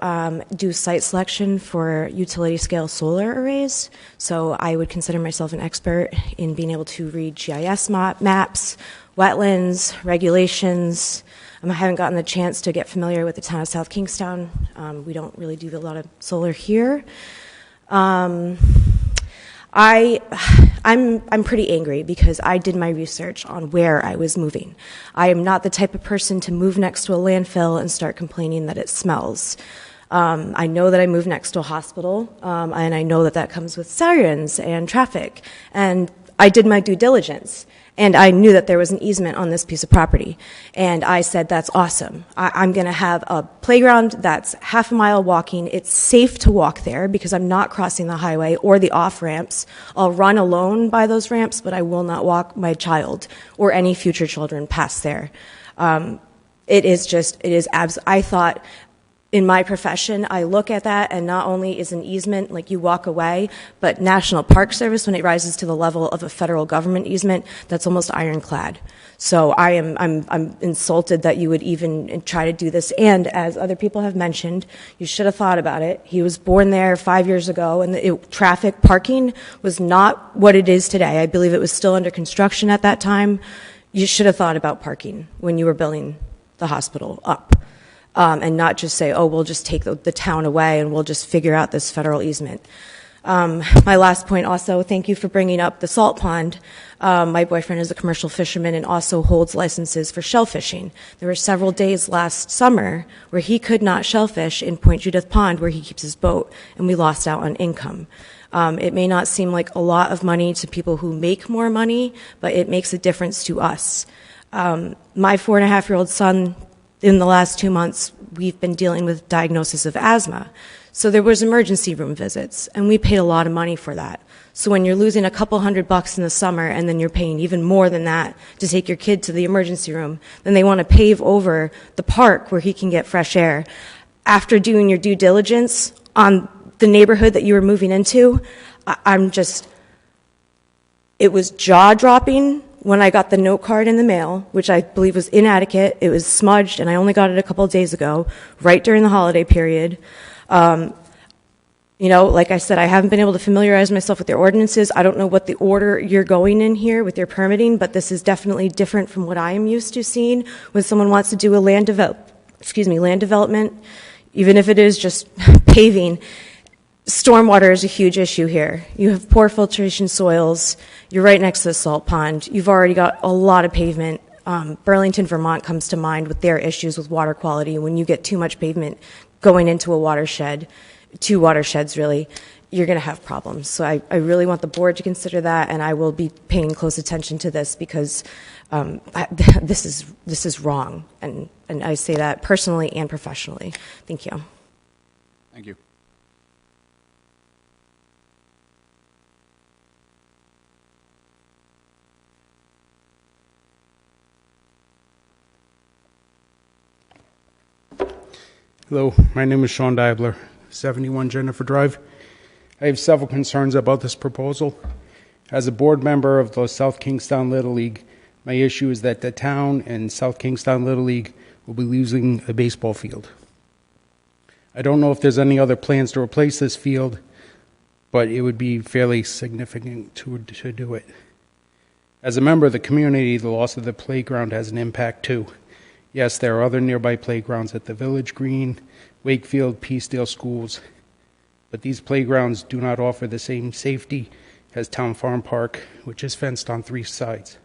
do site selection for utility scale solar arrays. So I would consider myself an expert in being able to read GIS maps, wetlands, regulations. I haven't gotten the chance to get familiar with the town of South Kingstown. We don't really do a lot of solar here. I'm pretty angry because I did my research on where I was moving. I am not the type of person to move next to a landfill and start complaining that it smells. I know that I moved next to a hospital, and I know that that comes with sirens and traffic. And I did my due diligence, and I knew that there was an easement on this piece of property. And I said, that's awesome. I'm going to have a playground that's half a mile walking. It's safe to walk there because I'm not crossing the highway or the off-ramps. I'll run alone by those ramps, but I will not walk my child or any future children past there. I thought, in my profession, I look at that, and not only is an easement like you walk away, but National Park Service, when it rises to the level of a federal government easement, that's almost ironclad. So I'm insulted that you would even try to do this. And as other people have mentioned, you should have thought about it. He was born there 5 years ago, and traffic parking was not what it is today. I believe it was still under construction at that time. You should have thought about parking when you were building the hospital up. And not just say, oh, we'll just take the town away and we'll just figure out this federal easement. My last point also, thank you for bringing up the salt pond. My boyfriend is a commercial fisherman and also holds licenses for shellfishing. There were several days last summer where he could not shellfish in Point Judith Pond where he keeps his boat, and we lost out on income. It may not seem like a lot of money to people who make more money, but it makes a difference to us. My 4.5-year-old son, in the last 2 months, we've been dealing with diagnosis of asthma. So there was emergency room visits, and we paid a lot of money for that. So when you're losing a couple $100 in the summer, and then you're paying even more than that to take your kid to the emergency room, then they want to pave over the park where he can get fresh air. After doing your due diligence on the neighborhood that you were moving into, it was jaw-dropping when I got the note card in the mail, which I believe was inadequate. It was smudged, and I only got it a couple of days ago, right during the holiday period. You know, like I said, I haven't been able to familiarize myself with their ordinances. I don't know what the order you're going in here with your permitting, but this is definitely different from what I am used to seeing when someone wants to do a land development, even if it is just paving. Stormwater is a huge issue here. You have poor filtration soils. You're right next to the salt pond. You've already got a lot of pavement. Burlington, Vermont comes to mind with their issues with water quality. When you get too much pavement going into a watershed, two watersheds really, you're going to have problems. So I really want the board to consider that, and I will be paying close attention to this because this is wrong, and I say that personally and professionally. Thank you. Thank you. Hello, my name is Sean Diebler, 71 Jennifer Drive. I have several concerns about this proposal. As a board member of the South Kingstown Little League, my issue is that the town and South Kingstown Little League will be losing a baseball field. I don't know if there's any other plans to replace this field, but it would be fairly significant to do it. As a member of the community, the loss of the playground has an impact too. Yes, there are other nearby playgrounds at the Village Green, Wakefield, Peacedale schools, but these playgrounds do not offer the same safety as Town Farm Park, which is fenced on 3 sides.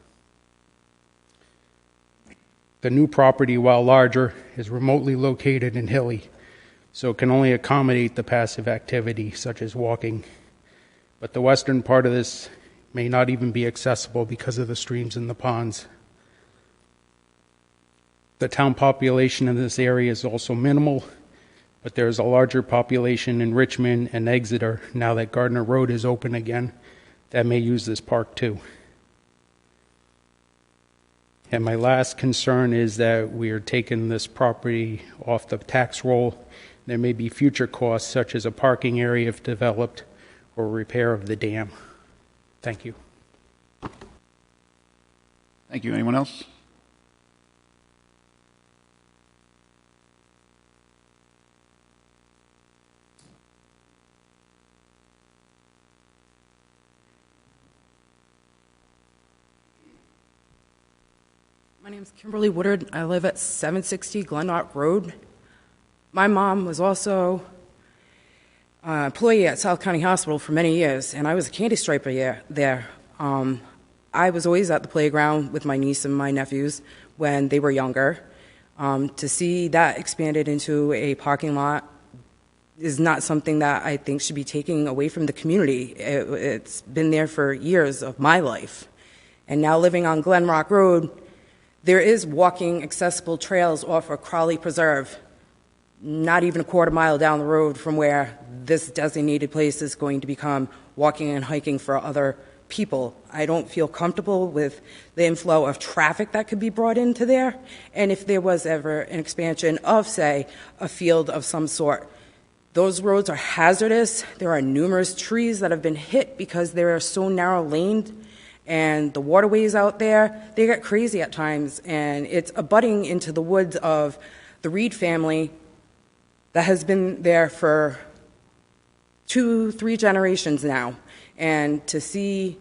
The new property, while larger, is remotely located and hilly, so it can only accommodate the passive activity, such as walking. But the western part of this may not even be accessible because of the streams and the ponds. The town population in this area is also minimal, but there is a larger population in Richmond and Exeter now that Gardner Road is open again that may use this park too. And my last concern is that we are taking this property off the tax roll. There may be future costs such as a parking area if developed or repair of the dam. Thank you. Thank you. Anyone else? My name's Kimberly Woodard. I live at 760 Glenrock Road. My mom was also an employee at South County Hospital for many years, and I was a candy striper there. I was always at the playground with my niece and my nephews when they were younger. To see that expanded into a parking lot is not something that I think should be taken away from the community. It's been there for years of my life. And now living on Glenrock Road, there is walking accessible trails off of Crawley Preserve, not even a quarter mile down the road from where this designated place is going to become walking and hiking for other people. I don't feel comfortable with the inflow of traffic that could be brought into there, and if there was ever an expansion of, say, a field of some sort. Those roads are hazardous. There are numerous trees that have been hit because they are so narrow-laned. And the waterways out there, they get crazy at times, and it's abutting into the woods of the Reed family that has been there for 2-3 generations now. And to see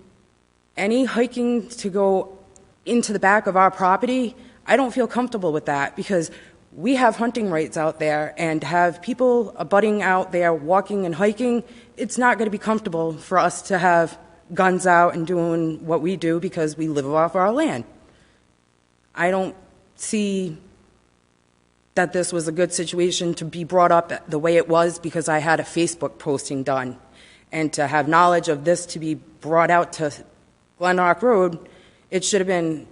any hiking to go into the back of our property, I don't feel comfortable with that because we have hunting rights out there, and have people abutting out there walking and hiking, it's not going to be comfortable for us to have guns out and doing what we do because we live off our land. I don't see that this was a good situation to be brought up the way it was because I had a Facebook posting done. And to have knowledge of this to be brought out to Glenrock Road, it should have been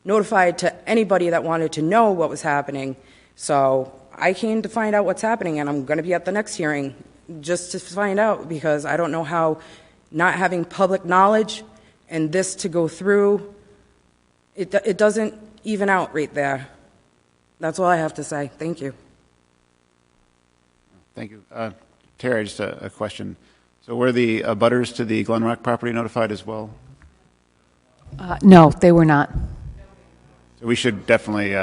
notified to anybody that wanted to know what was happening. So I came to find out what's happening, and I'm going to be at the next hearing just to find out because I don't know how not having public knowledge and this to go through, it doesn't even out right there. That's all I have to say. Thank you. Thank you. Terry, just a question. So were the abutters to the Glenrock property notified as well? No, they were not. So we should definitely,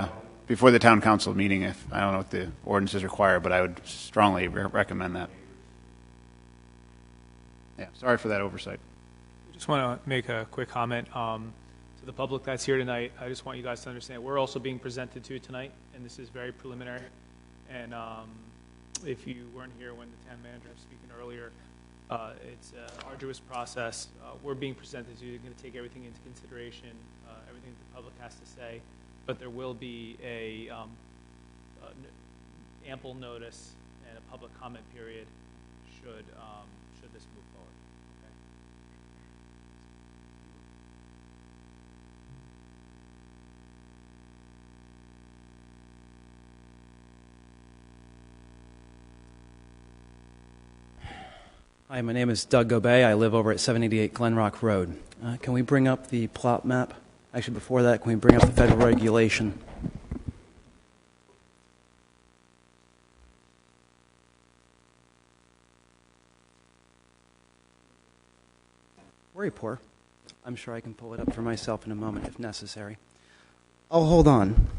before the town council meeting, if I don't know what the ordinances require, but I would strongly recommend that. Yeah, sorry for that oversight. Just want to make a quick comment to the public that's here tonight. I just want you guys to understand we're also being presented to tonight, and this is very preliminary. And if you weren't here when the town manager was speaking earlier, it's an arduous process. We're being presented to. You're going to take everything into consideration, everything the public has to say, but there will be a ample notice and a public comment period should this move forward. Okay. Hi, my name is Doug Gobey. I live over at 788 Glen Rock Road. Can we bring up the plot map? Actually, before that, can we bring up the federal regulation? Worry poor. I'm sure I can pull it up for myself in a moment if necessary. I'll hold on.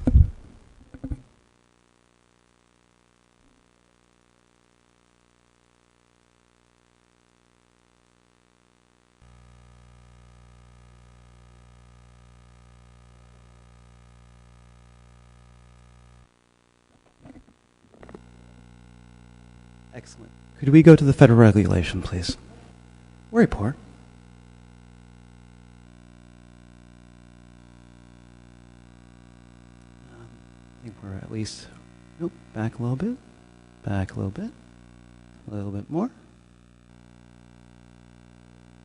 Excellent. Could we go to the federal regulation, please? Worry poor. I think we're at least, nope, back a little bit, back a little bit more.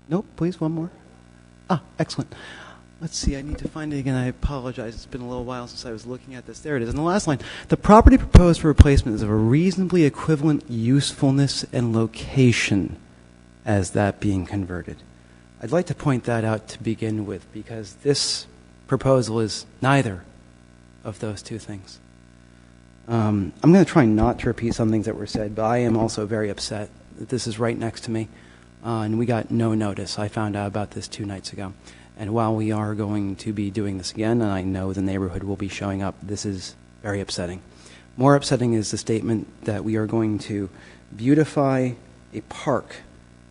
Nope, please, one more. Ah, excellent. Let's see, I need to find it again. I apologize. It's been a little while since I was looking at this. There it is. In the last line, the property proposed for replacement is of a reasonably equivalent usefulness and location as that being converted. I'd like to point that out to begin with because this proposal is neither of those two things. I'm going to try not to repeat some things that were said, but I am also very upset that this is right next to me, and we got no notice. I found out about this 2 nights ago. And while we are going to be doing this again, and I know the neighborhood will be showing up, this is very upsetting. More upsetting is the statement that we are going to beautify a park,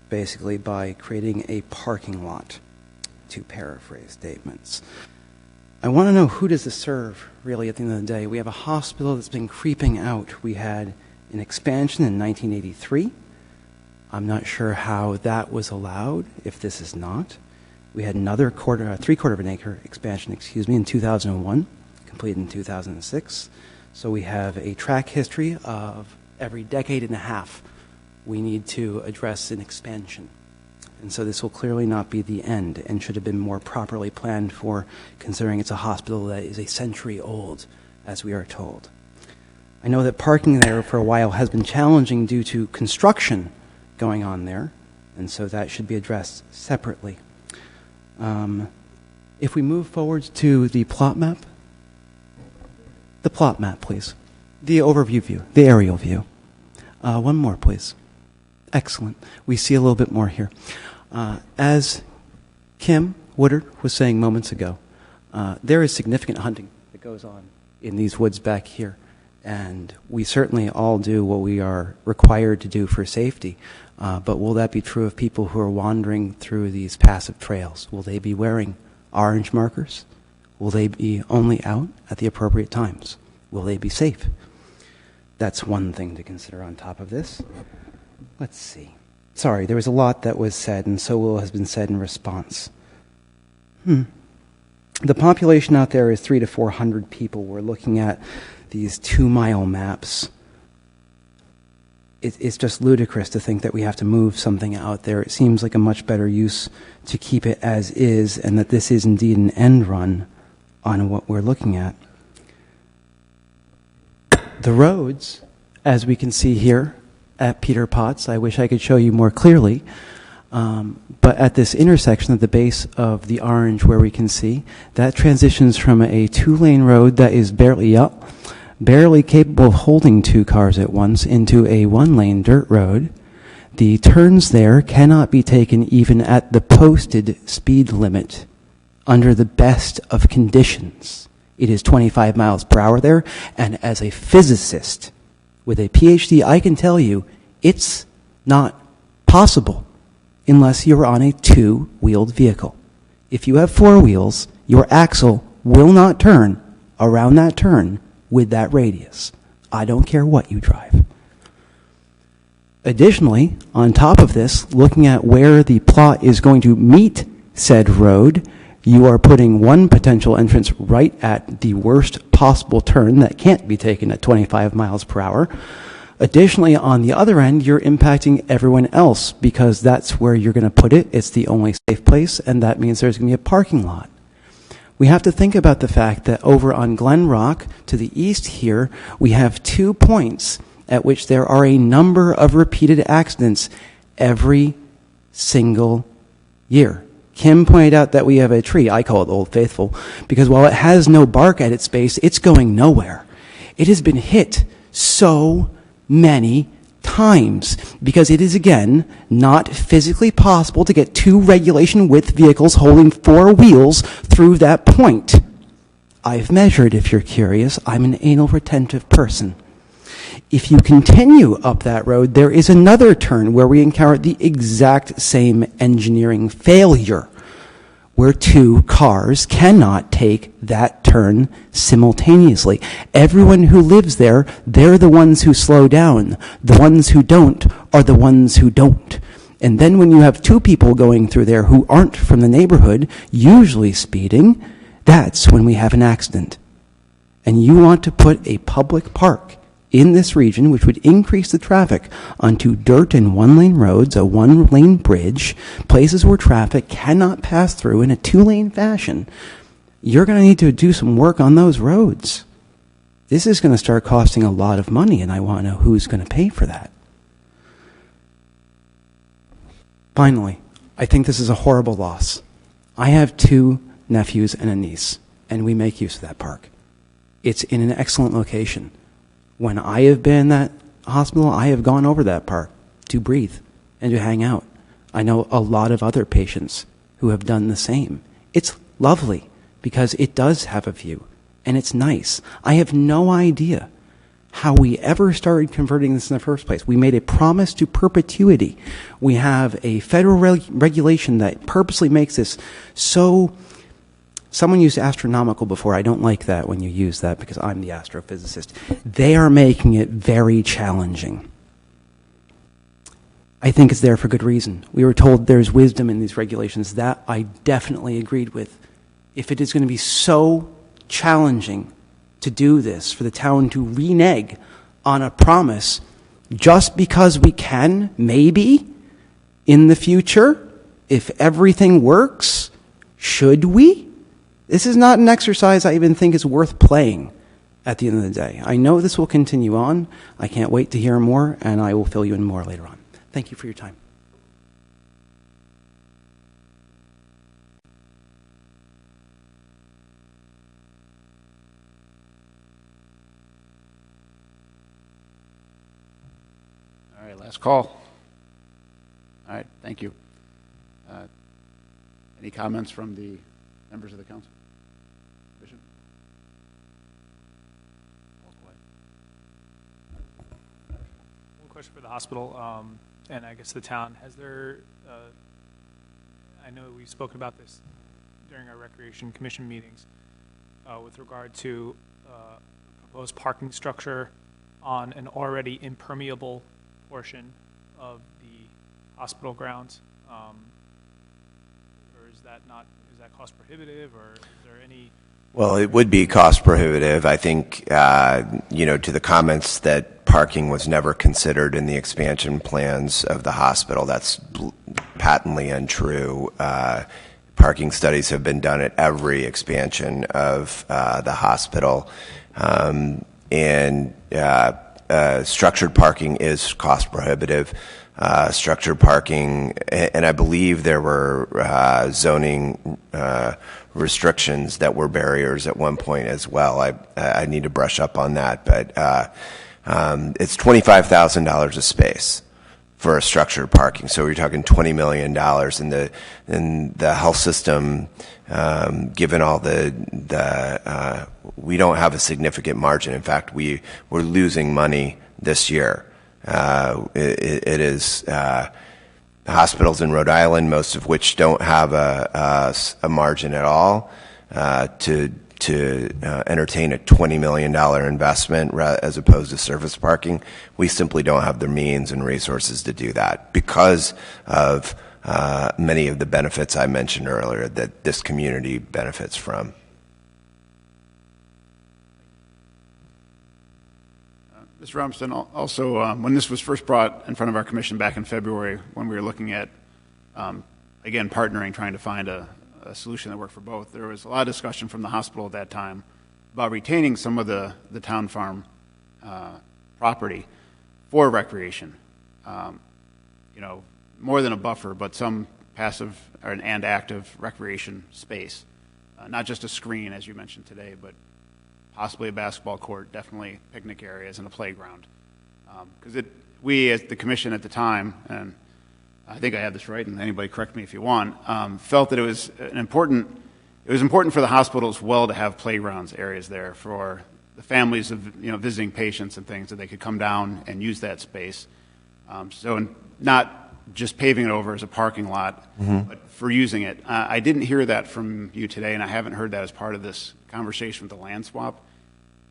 basically, by creating a parking lot, to paraphrase statements. I want to know, who does this serve, really, at the end of the day? We have a hospital that's been creeping out. We had an expansion in 1983. I'm not sure how that was allowed, if this is not. We had another three-quarter of an acre expansion, in 2001, completed in 2006. So we have a track history of every decade and a half we need to address an expansion. And so this will clearly not be the end and should have been more properly planned for, considering it's a hospital that is a century old, as we are told. I know that parking there for a while has been challenging due to construction going on there, and so that should be addressed separately. If we move forward to the plot map, please. The overview view, the aerial view. One more, please. Excellent. We see a little bit more here. As Kim Woodard was saying moments ago, there is significant hunting that goes on in these woods back here. And we certainly all do what we are required to do for safety. But will that be true of people who are wandering through these passive trails? Will they be wearing orange markers? Will they be only out at the appropriate times? Will they be safe? That's one thing to consider on top of this. Let's see. Sorry, there was a lot that was said, and so little has been said in response. The population out there is 300 to 400 people. We're looking at these 2-mile maps. It's just ludicrous to think that we have to move something out there. It seems like a much better use to keep it as is, and that this is indeed an end run on what we're looking at. The roads, as we can see here at Peter Potts, I wish I could show you more clearly, but at this intersection at the base of the orange where we can see, that transitions from a 2-lane road that is barely capable of holding 2 cars at once, into a 1-lane dirt road. The turns there cannot be taken even at the posted speed limit under the best of conditions. It is 25 miles per hour there, and as a physicist with a PhD, I can tell you it's not possible unless you're on a two-wheeled vehicle. If you have four wheels, your axle will not turn around that turn with that radius. I don't care what you drive. Additionally, on top of this, looking at where the plot is going to meet said road, you are putting one potential entrance right at the worst possible turn that can't be taken at 25 miles per hour. Additionally, on the other end, you're impacting everyone else because that's where you're going to put it. It's the only safe place, and that means there's going to be a parking lot. We have to think about the fact that over on Glen Rock, to the east here, we have 2 points at which there are a number of repeated accidents every single year. Kim pointed out that we have a tree, I call it Old Faithful, because while it has no bark at its base, it's going nowhere. It has been hit so many times because it is, again, not physically possible to get 2 regulation width vehicles holding 4 wheels through that point. I've measured, if you're curious. I'm an anal retentive person. If you continue up that road, there is another turn where we encounter the exact same engineering failure, where 2 cars cannot take that turn simultaneously. Everyone who lives there, they're the ones who slow down. The ones who don't are the ones who don't. And then when you have 2 people going through there who aren't from the neighborhood, usually speeding, that's when we have an accident. And you want to put a public park in this region, which would increase the traffic onto dirt and 1-lane roads, a 1-lane bridge, places where traffic cannot pass through in a 2-lane fashion. You're going to need to do some work on those roads. This is going to start costing a lot of money, and I want to know who's going to pay for that. Finally, I think this is a horrible loss. I have 2 nephews and a niece, and we make use of that park. It's in an excellent location. When I have been in that hospital, I have gone over that park to breathe and to hang out. I know a lot of other patients who have done the same. It's lovely because it does have a view, and it's nice. I have no idea how we ever started converting this in the first place. We made a promise to perpetuity. We have a federal regulation that purposely makes this so... Someone used astronomical before. I don't like that when you use that because I'm the astrophysicist. They are making it very challenging. I think it's there for good reason. We were told there's wisdom in these regulations. That I definitely agreed with. If it is going to be so challenging to do this, for the town to renege on a promise just because we can, maybe, in the future, if everything works, should we? This is not an exercise I even think is worth playing at the end of the day. I know this will continue on. I can't wait to hear more, and I will fill you in more later on. Thank you for your time. All right, last call. All right, thank you. Any comments from the members of the council? Question for the hospital, and I guess the town. Has there, I know we've spoken about this during our Recreation Commission meetings with regard to proposed parking structure on an already impermeable portion of the hospital grounds, or is that cost prohibitive, or is there any? Well, it would be cost prohibitive. I think, to the comments that parking was never considered in the expansion plans of the hospital, that's patently untrue. Parking studies have been done at every expansion of the hospital. And structured parking is cost prohibitive. Structured parking, and I believe there were zoning restrictions that were barriers at one point as well. I need to brush up on that, but it's $25,000 a space for a structured parking. So we're talking $20 million, and the health system, given all we don't have a significant margin. In fact, we're losing money this year. It is hospitals in Rhode Island, most of which don't have a margin at all, to entertain a $20 million investment as opposed to surface parking. We simply don't have the means and resources to do that because of many of the benefits I mentioned earlier that this community benefits from. Mr. Robinson, also, when this was first brought in front of our commission back in February, when we were looking at, again, partnering, trying to find a solution that worked for both, there was a lot of discussion from the hospital at that time about retaining some of the town farm property for recreation. More than a buffer, but some passive and active recreation space. Not just a screen, as you mentioned today, but possibly a basketball court, definitely picnic areas and a playground. Because we, as the commission at the time, and I think I have this right, and anybody correct me if you want, felt that it was important for the hospital as well to have playgrounds areas there for the families of visiting patients and things, that they could come down and use that space. So not just paving it over as a parking lot, but for using it. I didn't hear that from you today, and I haven't heard that as part of this conversation with the land swap.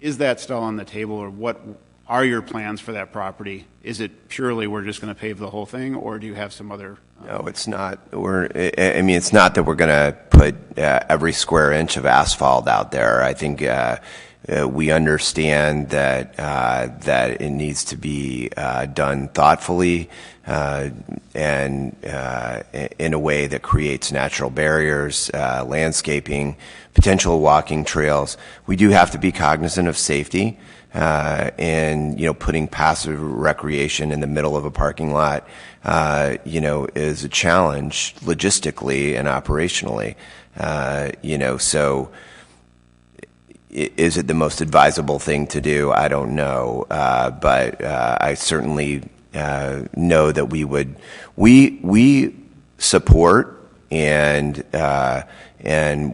Is that still on the table, or what are your plans for that property? Is it purely we're just going to pave the whole thing, or do you have some other? No, it's not. It's not that we're going to put every square inch of asphalt out there. I think we understand that that it needs to be done thoughtfully and in a way that creates natural barriers, landscaping, potential walking trails. We do have to be cognizant of safety, and putting passive recreation in the middle of a parking lot, is a challenge logistically and operationally. So is it the most advisable thing to do? I don't know, but I certainly know that we support and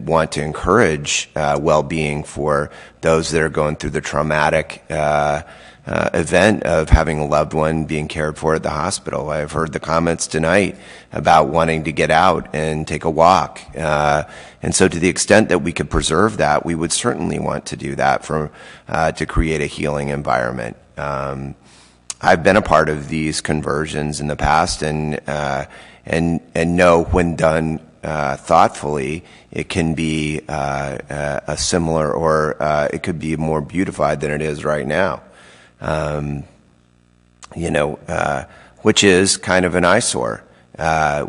want to encourage well-being for those that are going through the traumatic event of having a loved one being cared for at the hospital. I've heard the comments tonight about wanting to get out and take a walk. And so to the extent that we could preserve that, we would certainly want to do that to create a healing environment. I've been a part of these conversions in the past and know when done thoughtfully, it can be a similar, or it could be more beautified than it is right now. Which is kind of an eyesore.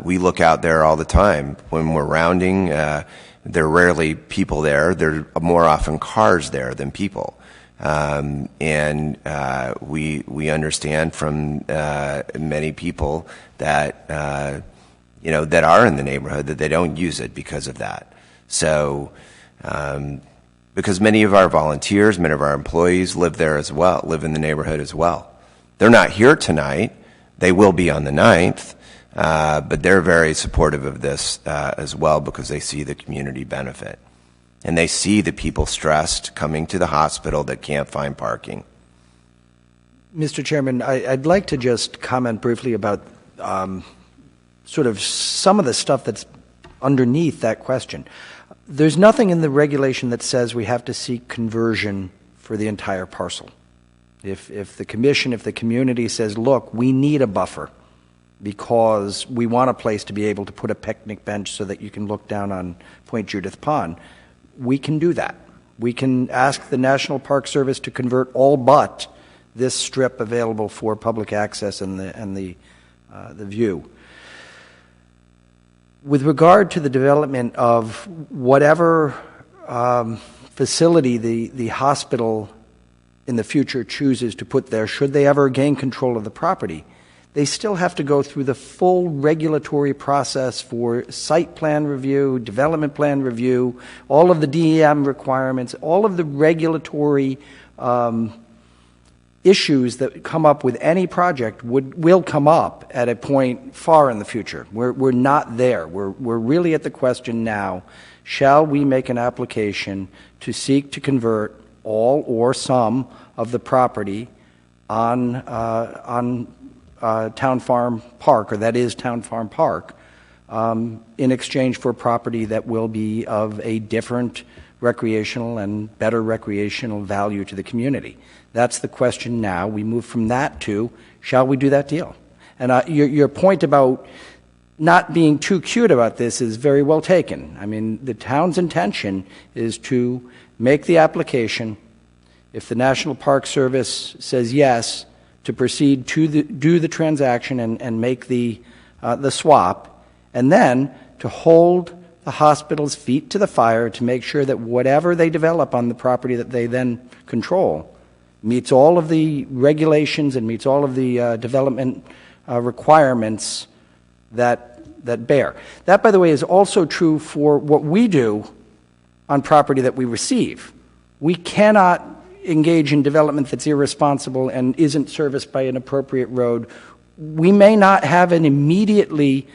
We look out there all the time when we're rounding. There are rarely people there. There are more often cars there than people. And we understand from many people that that are in the neighborhood that they don't use it because of that. So, because many of our volunteers, many of our employees live there as well, live in the neighborhood as well. They're not here tonight. They will be on the 9th, but they're very supportive of this as well because they see the community benefit. And they see the people stressed coming to the hospital that can't find parking. Mr. Chairman, I'd like to just comment briefly about sort of some of the stuff that's underneath that question. There's nothing in the regulation that says we have to seek conversion for the entire parcel. If the community says, look, we need a buffer because we want a place to be able to put a picnic bench so that you can look down on Point Judith Pond, we can do that. We can ask the National Park Service to convert all but this strip available for public access and the view. With regard to the development of whatever facility the hospital in the future chooses to put there, should they ever gain control of the property, they still have to go through the full regulatory process for site plan review, development plan review, all of the DEM requirements, all of the regulatory issues that come up with any project will come up at a point far in the future. We're not there. We're really at the question now, shall we make an application to seek to convert all or some of the property on Town Farm Park, or that is Town Farm Park, in exchange for property that will be of a different recreational and better recreational value to the community. That's the question now. We move from that to, shall we do that deal? And your point about not being too cute about this is very well taken. I mean, the town's intention is to make the application. If the National Park Service says yes, to proceed to do the transaction and make the swap, and then to hold the hospital's feet to the fire to make sure that whatever they develop on the property that they then control meets all of the regulations and meets all of the development requirements that bear. That, by the way, is also true for what we do on property that we receive. We cannot engage in development that's irresponsible and isn't serviced by an appropriate road. We may not have an immediately,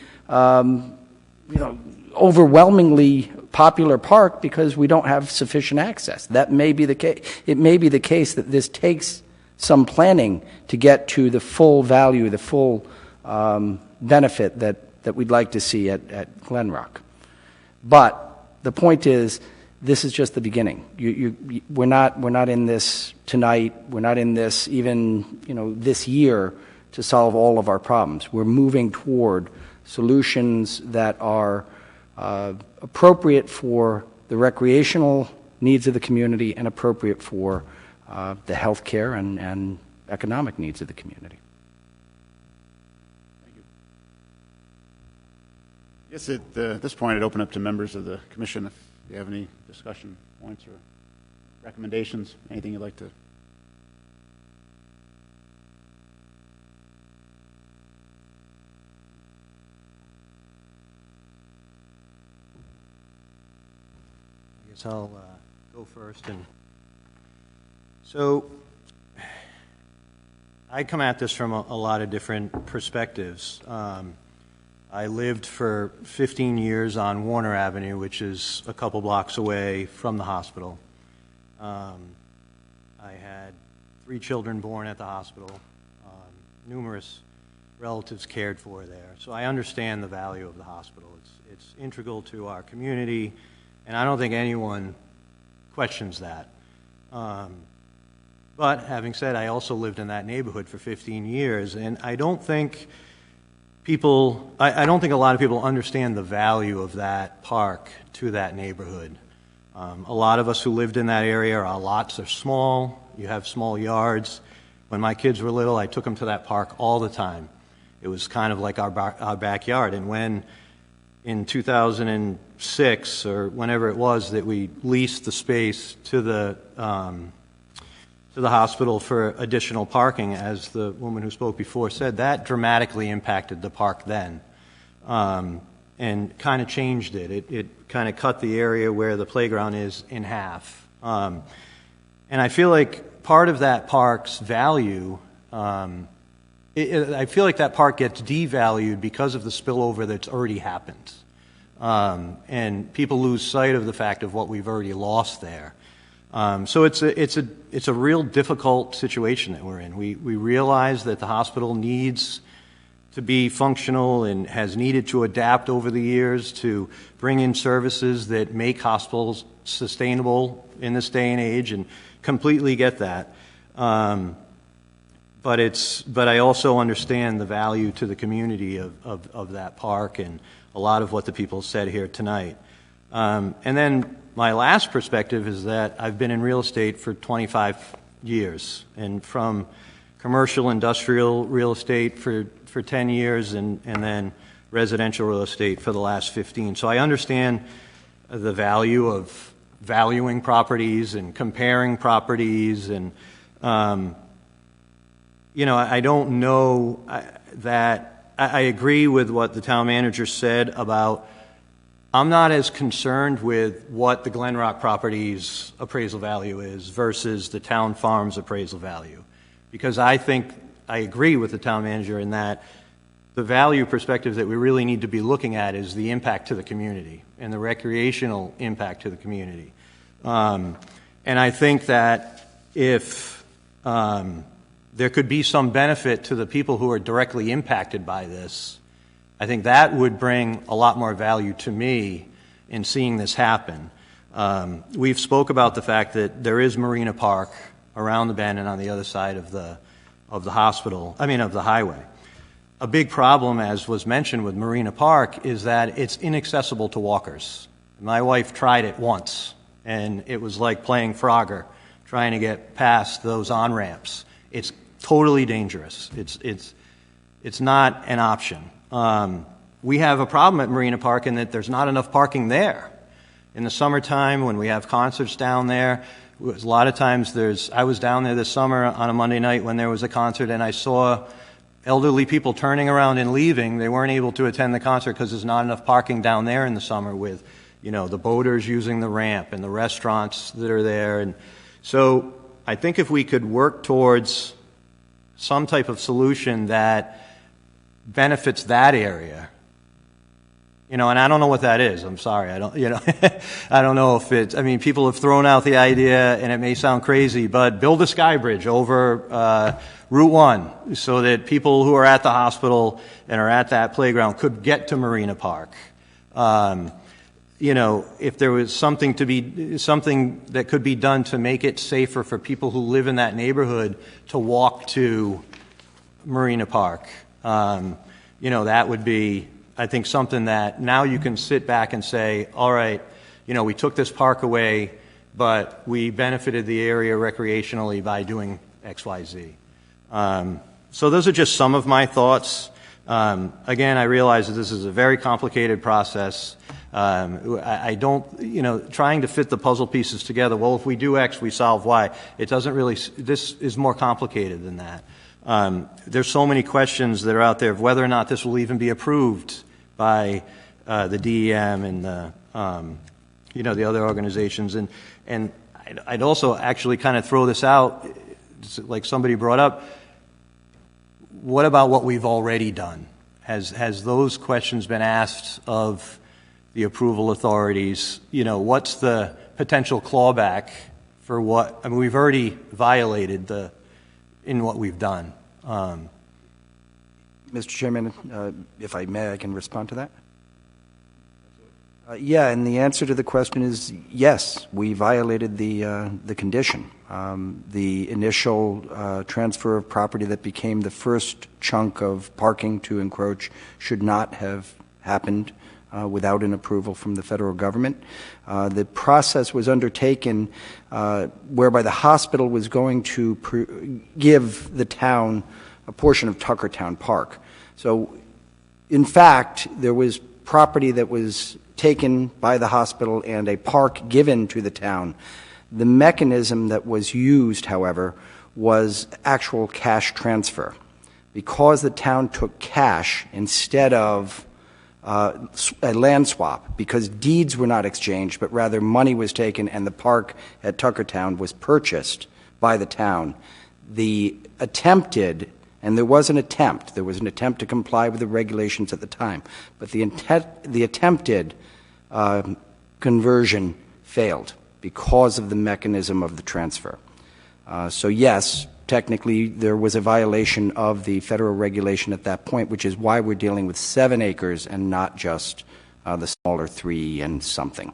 overwhelmingly popular park because we don't have sufficient access. That may be the case. It may be the case that this takes some planning to get to the full value, the full benefit that we'd like to see at Glen Rock. But the point is, this is just the beginning. We're not in this tonight. We're not in this even this year to solve all of our problems. We're moving toward solutions that are appropriate for the recreational needs of the community and appropriate for the healthcare and economic needs of the community. Thank you. I guess at this point, I'd open up to members of the commission if you have any discussion points or recommendations, anything you'd like to. I guess I'll go first. And so I come at this from a lot of different perspectives. I lived for 15 years on Warner Avenue, which is a couple blocks away from the hospital. I had 3 children born at the hospital, numerous relatives cared for there. So I understand the value of the hospital. It's integral to our community, and I don't think anyone questions that. But having said, I also lived in that neighborhood for 15 years, and I don't think I don't think a lot of people understand the value of that park to that neighborhood. A lot of us who lived in that area, our lots are small. You have small yards. When my kids were little, I took them to that park all the time. It was kind of like our backyard. And when in 2006 or whenever it was that we leased the space to the hospital for additional parking, as the woman who spoke before said, that dramatically impacted the park then, and kind of changed it. It kind of cut the area where the playground is in half. And I feel like part of that park's value, I feel like that park gets devalued because of the spillover that's already happened. And people lose sight of the fact of what we've already lost there. So it's a real difficult situation that we're in. We realize that the hospital needs to be functional and has needed to adapt over the years to bring in services that make hospitals sustainable in this day and age, and completely get that. But I also understand the value to the community of that park and a lot of what the people said here tonight. And then my last perspective is that I've been in real estate for 25 years, and from commercial industrial real estate for 10 years, and then residential real estate for the last 15. So I understand the value of valuing properties and comparing properties, and I don't know that I agree with what the town manager said about I'm not as concerned with what the Glen Rock property's appraisal value is versus the town farm's appraisal value, because I think I agree with the town manager in that the value perspective that we really need to be looking at is the impact to the community and the recreational impact to the community. And I think that if there could be some benefit to the people who are directly impacted by this, I think that would bring a lot more value to me in seeing this happen. We've spoke about the fact that there is Marina Park around the bend and on the other side of the hospital, of the highway. A big problem, as was mentioned with Marina Park, is that it's inaccessible to walkers. My wife tried it once, and it was like playing Frogger, trying to get past those on-ramps. It's totally dangerous. It's not an option. We have a problem at Marina Park in that there's not enough parking there. In the summertime, when we have concerts down there, a lot of times I was down there this summer on a Monday night when there was a concert, and I saw elderly people turning around and leaving. They weren't able to attend the concert because there's not enough parking down there in the summer with, the boaters using the ramp and the restaurants that are there. And so I think if we could work towards some type of solution that benefits that area, and I don't know what that is. I'm sorry. I don't know if it's, people have thrown out the idea and it may sound crazy, but build a sky bridge over Route 1 so that people who are at the hospital and are at that playground could get to Marina Park. If there was something that could be done to make it safer for people who live in that neighborhood to walk to Marina Park, that would be, I think, something that now you can sit back and say, all right, we took this park away, but we benefited the area recreationally by doing X, Y, Z. So those are just some of my thoughts. Again, I realize that this is a very complicated process. I don't, trying to fit the puzzle pieces together, well, if we do X, we solve Y. It doesn't really, this is more complicated than that. There's so many questions that are out there of whether or not this will even be approved by the DEM and the other organizations. And I'd also actually kind of throw this out, like somebody brought up, what about what we've already done? Has those questions been asked of the approval authorities? What's the potential clawback for what? We've already violated in what we've done. Mr. Chairman, if I may, I can respond to that. Yeah, and the answer to the question is yes, we violated the condition. The initial transfer of property that became the first chunk of parking to encroach should not have happened without an approval from the federal government. The process was undertaken whereby the hospital was going to give the town a portion of Tuckertown Park. So, in fact, there was property that was taken by the hospital and a park given to the town. The mechanism that was used, however, was actual cash transfer. Because the town took cash instead of a land swap, because deeds were not exchanged, but rather money was taken and the park at Tuckertown was purchased by the town. The attempted, and there was an attempt to comply with the regulations at the time, but the attempted conversion failed because of the mechanism of the transfer. So yes, technically there was a violation of the federal regulation at that point, which is why we're dealing with 7 acres and not just the smaller 3 and something.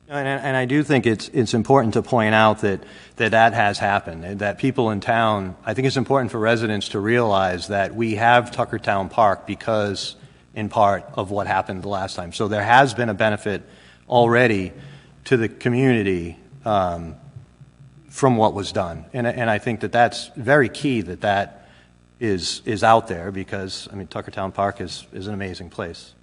And I do think it's important to point out that has happened, and that people in town, I think it's important for residents to realize that we have Tuckertown Park because, in part, of what happened the last time. So there has been a benefit already to the community from what was done. And I think that's very key that is out there because, Tuckertown Park is an amazing place.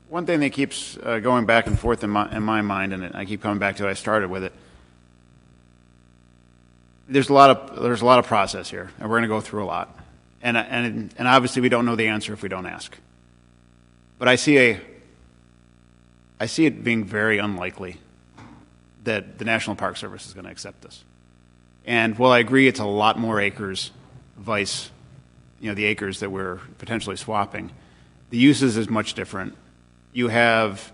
One thing that keeps going back and forth in my mind, and I keep coming back to it, I started with it. There's a lot of process here, and we're going to go through a lot, and obviously we don't know the answer if we don't ask. But I see it being very unlikely that the National Park Service is going to accept this. And while I agree it's a lot more acres, vice, the acres that we're potentially swapping, the uses is much different. you have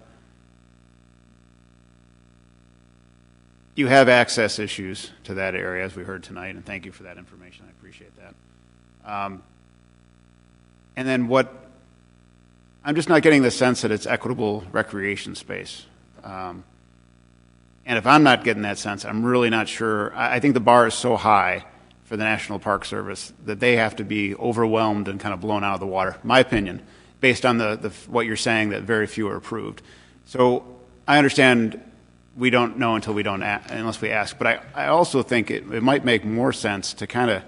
access issues to that area, as we heard tonight, and thank you for that information. I appreciate that. And then I'm just not getting the sense that it's equitable recreation space. And if I'm not getting that sense, I'm really not sure. I think the bar is so high for the National Park Service that they have to be overwhelmed and kind of blown out of the water, my opinion, based on what you're saying, that very few are approved. So I understand we don't know until unless we ask. But I also think it might make more sense to kind of,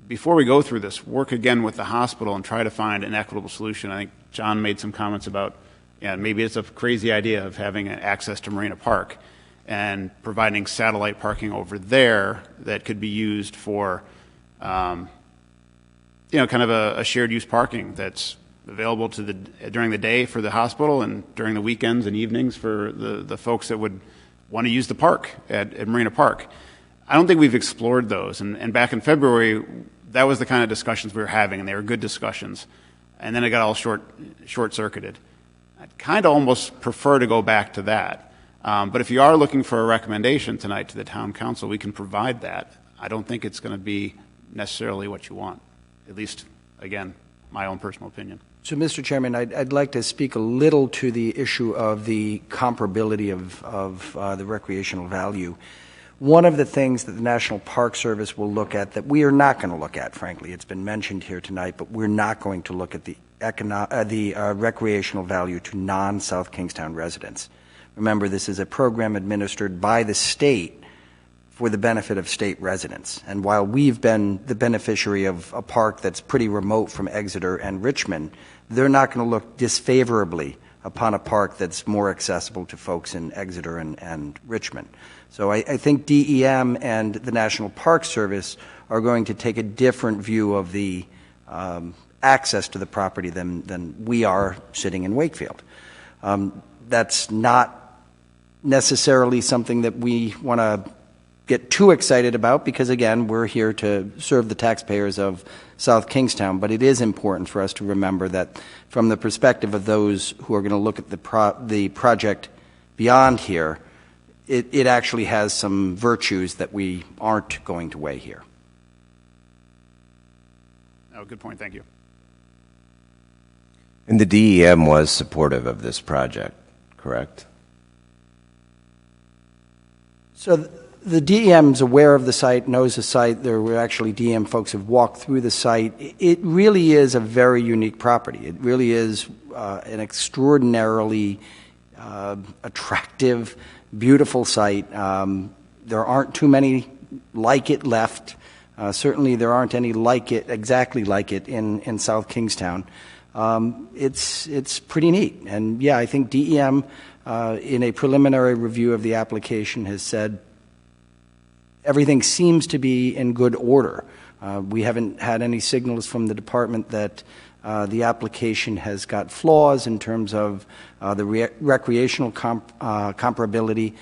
before we go through this, work again with the hospital and try to find an equitable solution. I think John made some comments about, maybe it's a crazy idea of having access to Marina Park and providing satellite parking over there that could be used for, kind of a shared use parking that's available during the day for the hospital and during the weekends and evenings for the folks that would want to use the park at Marina Park. I don't think we've explored those. And back in February, that was the kind of discussions we were having, and they were good discussions. And then it got all short-circuited. I'd kind of almost prefer to go back to that. But if you are looking for a recommendation tonight to the town council, we can provide that. I don't think it's going to be necessarily what you want, at least, again, my own personal opinion. So, Mr. Chairman, I'd like to speak a little to the issue of the comparability of the recreational value. One of the things that the National Park Service will look at that we are not going to look at, frankly, it's been mentioned here tonight, but we're not going to look at the recreational value to non-South Kingstown residents. Remember, this is a program administered by the state for the benefit of state residents. And while we've been the beneficiary of a park that's pretty remote from Exeter and Richmond, they're not going to look disfavorably upon a park that's more accessible to folks in Exeter and Richmond. So I think DEM and the National Park Service are going to take a different view of the access to the property than we are sitting in Wakefield. That's not necessarily something that we want to get too excited about because, again, we're here to serve the taxpayers of South Kingstown. But it is important for us to remember that from the perspective of those who are going to look at the project beyond here, it actually has some virtues that we aren't going to weigh here. Oh, good point. Thank you. And the DEM was supportive of this project, correct? So the DEM's aware of the site, knows the site. There were actually DEM folks who have walked through the site. It really is a very unique property. It really is an extraordinarily attractive, beautiful site. There aren't too many like it left. Certainly there aren't any exactly like it in South Kingstown. It's pretty neat. And yeah, I think DEM in a preliminary review of the application has said everything seems to be in good order. We haven't had any signals from the department that the application has got flaws in terms of the recreational comparability.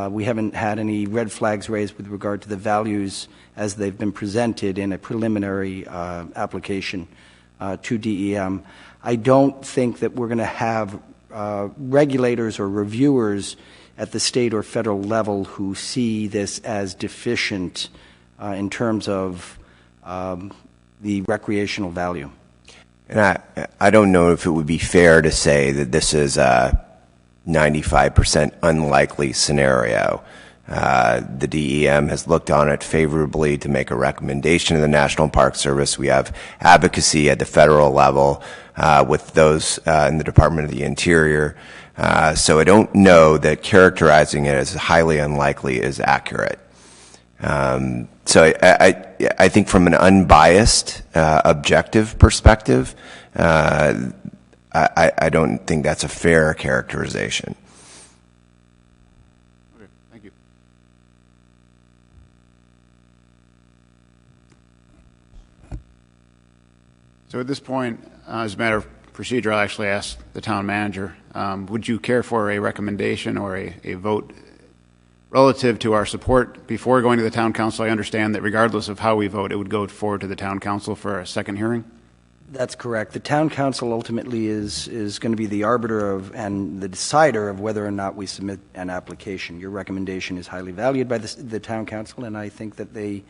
We haven't had any red flags raised with regard to the values as they've been presented in a preliminary application to DEM. I don't think that we're going to have regulators or reviewers at the state or federal level who see this as deficient in terms of the recreational value. And I don't know if it would be fair to say that this is a 95% unlikely scenario. The DEM has looked on it favorably to make a recommendation to the National Park Service. We have advocacy at the federal level with those in the Department of the Interior. So I don't know that characterizing it as highly unlikely is accurate. So I think from an unbiased, objective perspective, I don't think that's a fair characterization. Okay, thank you. So at this point, as a matter of procedure, I'll actually ask the town manager, would you care for a recommendation or a vote relative to our support before going to the town council? I understand that regardless of how we vote, it would go forward to the town council for a second hearing. That's correct. The town council ultimately is going to be the arbiter of and the decider of whether or not we submit an application. Your recommendation is highly valued by the town council, and I think that they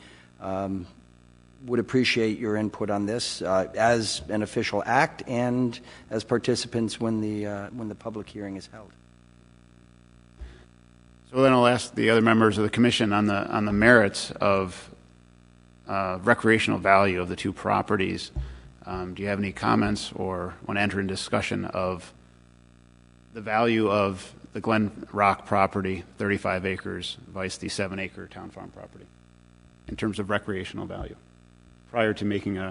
would appreciate your input on this as an official act and as participants when the public hearing is held. So then I'll ask the other members of the commission on the merits of recreational value of the two properties. Do you have any comments or want to enter in discussion of the value of the Glen Rock property, 35 acres, vice the 7-acre town farm property, in terms of recreational value, prior to making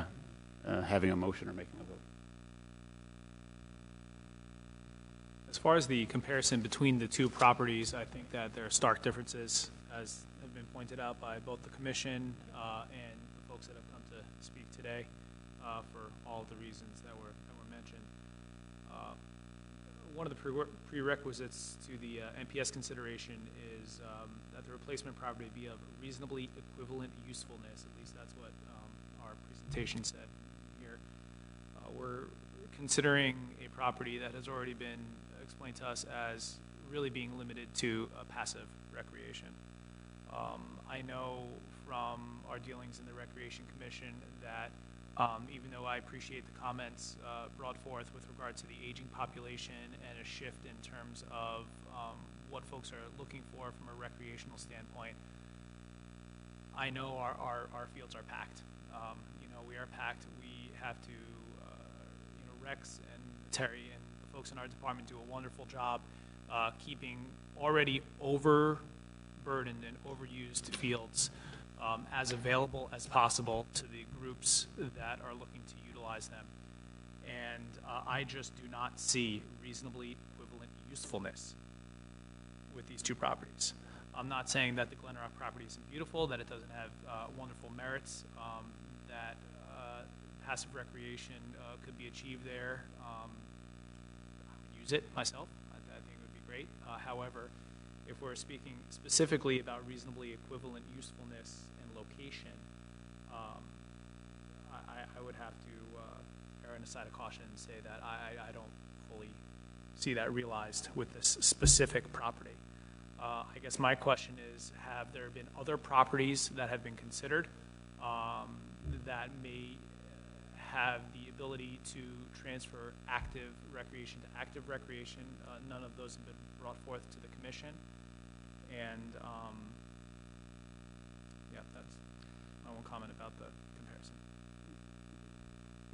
having a motion or making a vote? As far as the comparison between the two properties, I think that there are stark differences, as have been pointed out by both the commission and the folks that have come to speak today. For all of the reasons that were mentioned. One of the prerequisites to the NPS consideration is that the replacement property be of reasonably equivalent usefulness. At least that's what our presentation said here. We're considering a property that has already been explained to us as really being limited to passive recreation. I know from our dealings in the Recreation Commission that even though I appreciate the comments brought forth with regard to the aging population and a shift in terms of what folks are looking for from a recreational standpoint, I know our fields are packed. We are packed. We have to, Rex and Terry and the folks in our department do a wonderful job keeping already overburdened and overused fields as available as possible to the groups that are looking to utilize them. And I just do not see reasonably equivalent usefulness with these two properties. I'm not saying that the Glen Rock property isn't beautiful, that it doesn't have wonderful merits, that passive recreation could be achieved there. I would use it myself. I think it would be great. However, if we're speaking specifically about reasonably equivalent usefulness and location, I would have to err on the side of caution and say that I don't fully see that realized with this specific property. I guess my question is, have there been other properties that have been considered that may have the ability to transfer active recreation to active recreation? None of those have been brought forth to the commission. And I won't comment about the comparison.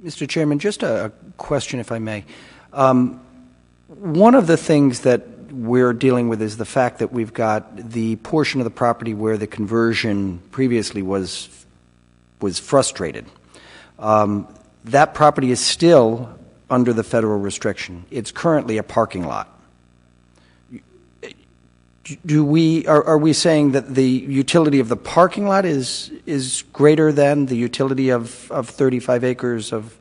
Mr. Chairman, just a question, if I may. One of the things that we're dealing with is the fact that we've got the portion of the property where the conversion previously was frustrated. That property is still under the federal restriction. It's currently a parking lot. Are we saying that the utility of the parking lot is greater than the utility of 35 acres of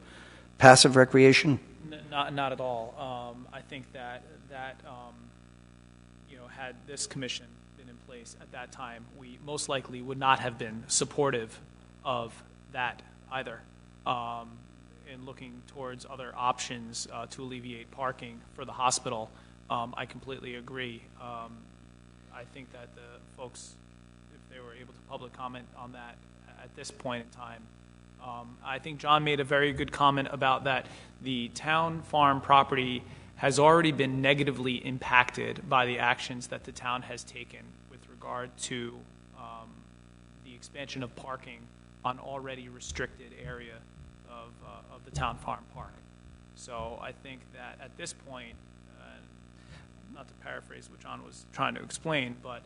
passive recreation? Not at all. I think that had this commission been in place at that time, we most likely would not have been supportive of that either. In looking towards other options to alleviate parking for the hospital, I completely agree. I think that the folks, if they were able to public comment on that at this point in time, I think John made a very good comment about that the town farm property has already been negatively impacted by the actions that the town has taken with regard to the expansion of parking on already restricted area of the town farm park. So I think that at this point, not to paraphrase what John was trying to explain, but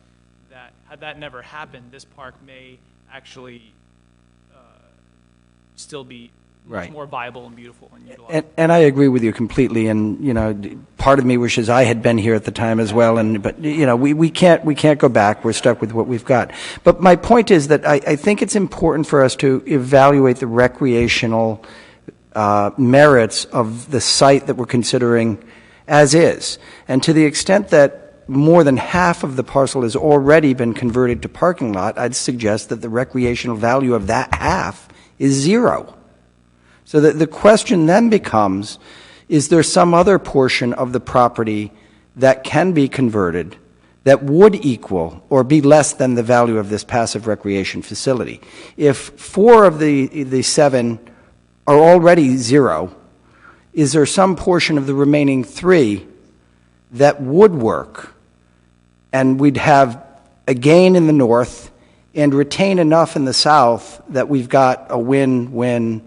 that had that never happened, this park may actually still be much more viable and beautiful and utilized. And I agree with you completely. And part of me wishes I had been here at the time as well. But we can't go back. We're stuck with what we've got. But my point is that I think it's important for us to evaluate the recreational merits of the site that we're considering as is. And to the extent that more than half of the parcel has already been converted to parking lot, I'd suggest that the recreational value of that half is zero. So the question then becomes, is there some other portion of the property that can be converted that would equal or be less than the value of this passive recreation facility? If 4 of the 7 are already 0, is there some portion of the remaining 3 that would work, and we'd have a gain in the north and retain enough in the south that we've got a win-win-win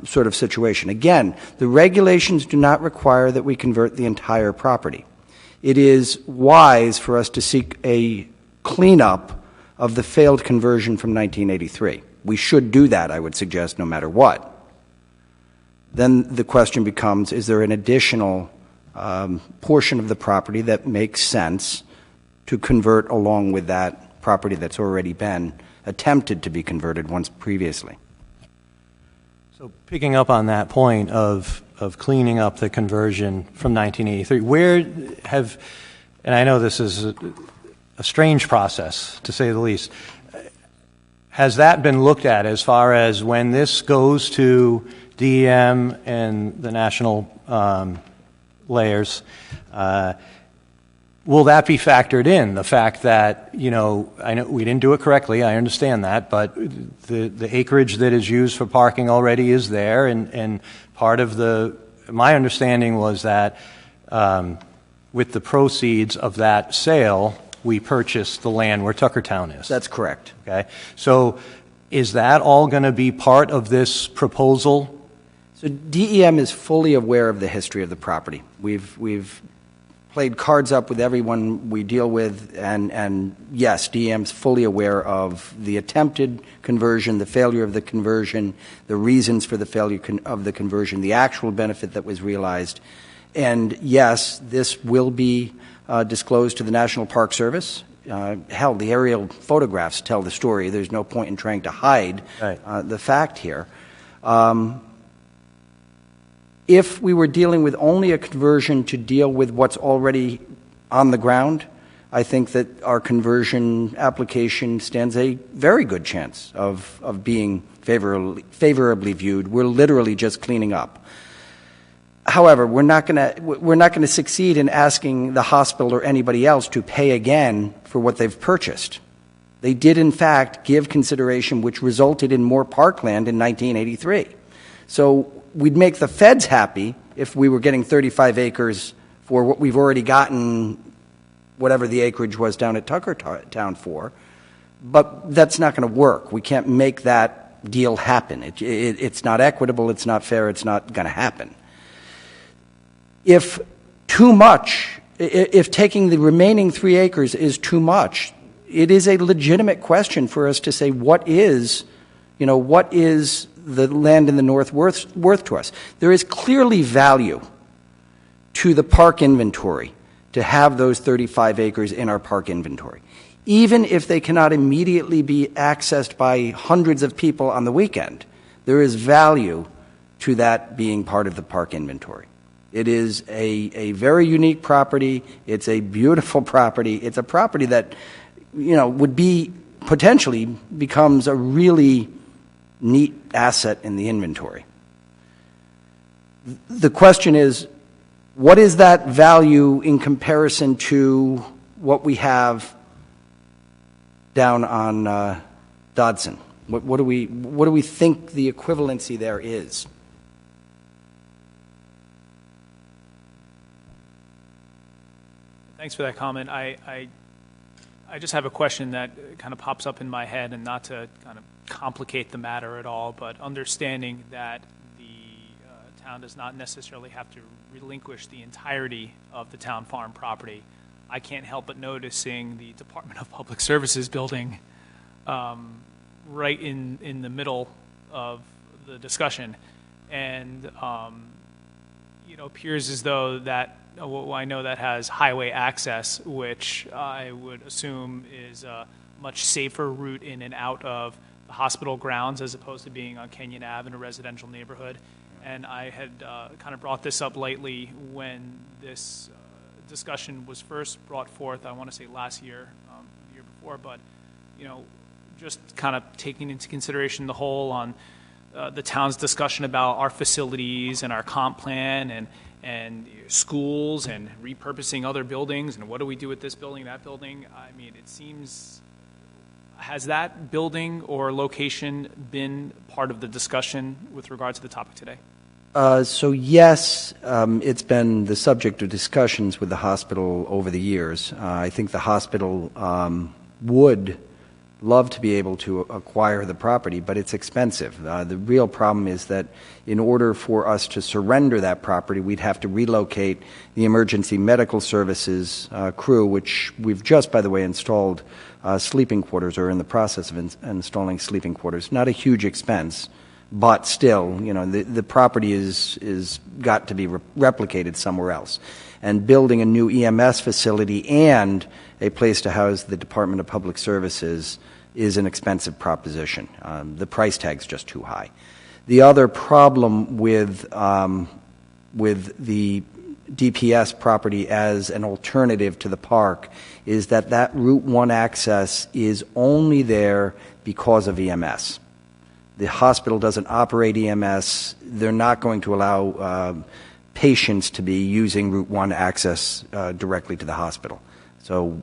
sort of situation? Again, the regulations do not require that we convert the entire property. It is wise for us to seek a cleanup of the failed conversion from 1983. We should do that, I would suggest, no matter what. Then the question becomes, is there an additional portion of the property that makes sense to convert along with that property that's already been attempted to be converted once previously? So picking up on that point of cleaning up the conversion from 1983, where have, and I know this is a strange process, to say the least, has that been looked at as far as when this goes to DEM and the national layers, will that be factored in? The fact that, I know we didn't do it correctly, I understand that, but the acreage that is used for parking already is there, and part of my understanding was that with the proceeds of that sale, we purchased the land where Tuckertown is. That's correct. Okay. So is that all going to be part of this proposal? So DEM is fully aware of the history of the property. We've played cards up with everyone we deal with, and yes, DEM's fully aware of the attempted conversion, the failure of the conversion, the reasons for the failure of the conversion, the actual benefit that was realized. And yes, this will be disclosed to the National Park Service. Hell, the aerial photographs tell the story. There's no point in trying to hide the fact here. If we were dealing with only a conversion to deal with what's already on the ground, I think that our conversion application stands a very good chance of being favorably viewed. We're literally just cleaning up. However, we're not going to succeed in asking the hospital or anybody else to pay again for what they've purchased. They did, in fact, give consideration, which resulted in more parkland in 1983. So we'd make the feds happy if we were getting 35 acres for what we've already gotten, whatever the acreage was down at Tuckertown for. But that's not going to work. We can't make that deal happen. It's not equitable, it's not fair, it's not going to happen. If taking the remaining 3 acres is too much, it is a legitimate question for us to say, what is the land in the north worth to us? There is clearly value to the park inventory to have those 35 acres in our park inventory, even if they cannot immediately be accessed by hundreds of people on the weekend. There is value to that being part of the park inventory. It is a very unique property. It's a beautiful property. It's a property that, would be potentially becomes a really neat asset in the inventory. The question is, what is that value in comparison to what we have down on Dodson? What do we think the equivalency there is? Thanks for that comment. I just have a question that kind of pops up in my head, and not to kind of complicate the matter at all, but understanding that the town does not necessarily have to relinquish the entirety of the town farm property. I can't help but noticing the Department of Public Services building right in the middle of the discussion, and appears as though that, well, I know that has highway access, which I would assume is a much safer route in and out of the hospital grounds as opposed to being on Kenyon Ave in a residential neighborhood. And I had kind of brought this up lately when this discussion was first brought forth, I want to say last year, the year before, but, just kind of taking into consideration the whole on the town's discussion about our facilities and our comp plan and schools and repurposing other buildings and what do we do with this building, that building. I mean, it seems, has that building or location been part of the discussion with regard to the topic today? So yes, it's been the subject of discussions with the hospital over the years. I think the hospital would love to be able to acquire the property, but it's expensive. The real problem is that in order for us to surrender that property, we'd have to relocate the emergency medical services crew, which we've just, by the way, installed sleeping quarters, or in the process of installing sleeping quarters. Not a huge expense, but still, you know, the property is got to be replicated somewhere else. And building a new EMS facility and a place to house the Department of Public Services is an expensive proposition. The price tag's just too high. The other problem with the DPS property as an alternative to the park is that Route 1 access is only there because of EMS. The hospital doesn't operate EMS. They're not going to allow patients to be using Route 1 access directly to the hospital. So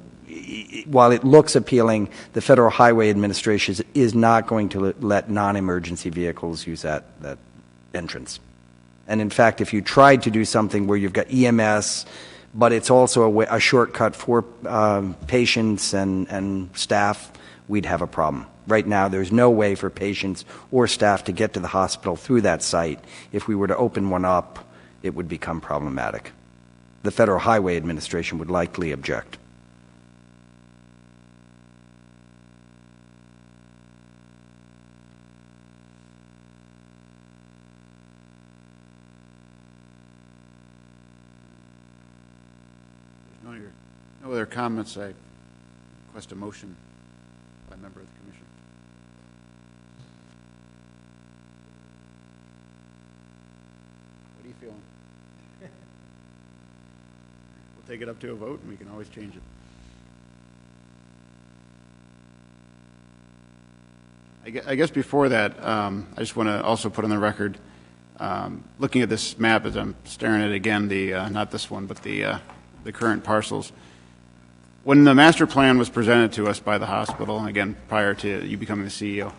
while it looks appealing, the Federal Highway Administration is not going to let non-emergency vehicles use that entrance. And in fact, if you tried to do something where you've got EMS, but it's also a shortcut for patients and staff, we'd have a problem. Right now, there's no way for patients or staff to get to the hospital through that site. If we were to open one up, it would become problematic. The Federal Highway Administration would likely object. No other comments. I request a motion by a member of the commission. What are you feeling? We'll take it up to a vote, and we can always change it. I guess before that, I just want to also put on the record, looking at this map as I'm staring at it again, not this one, but the current parcels. When the master plan was presented to us by the hospital, and again, prior to you becoming the CEO,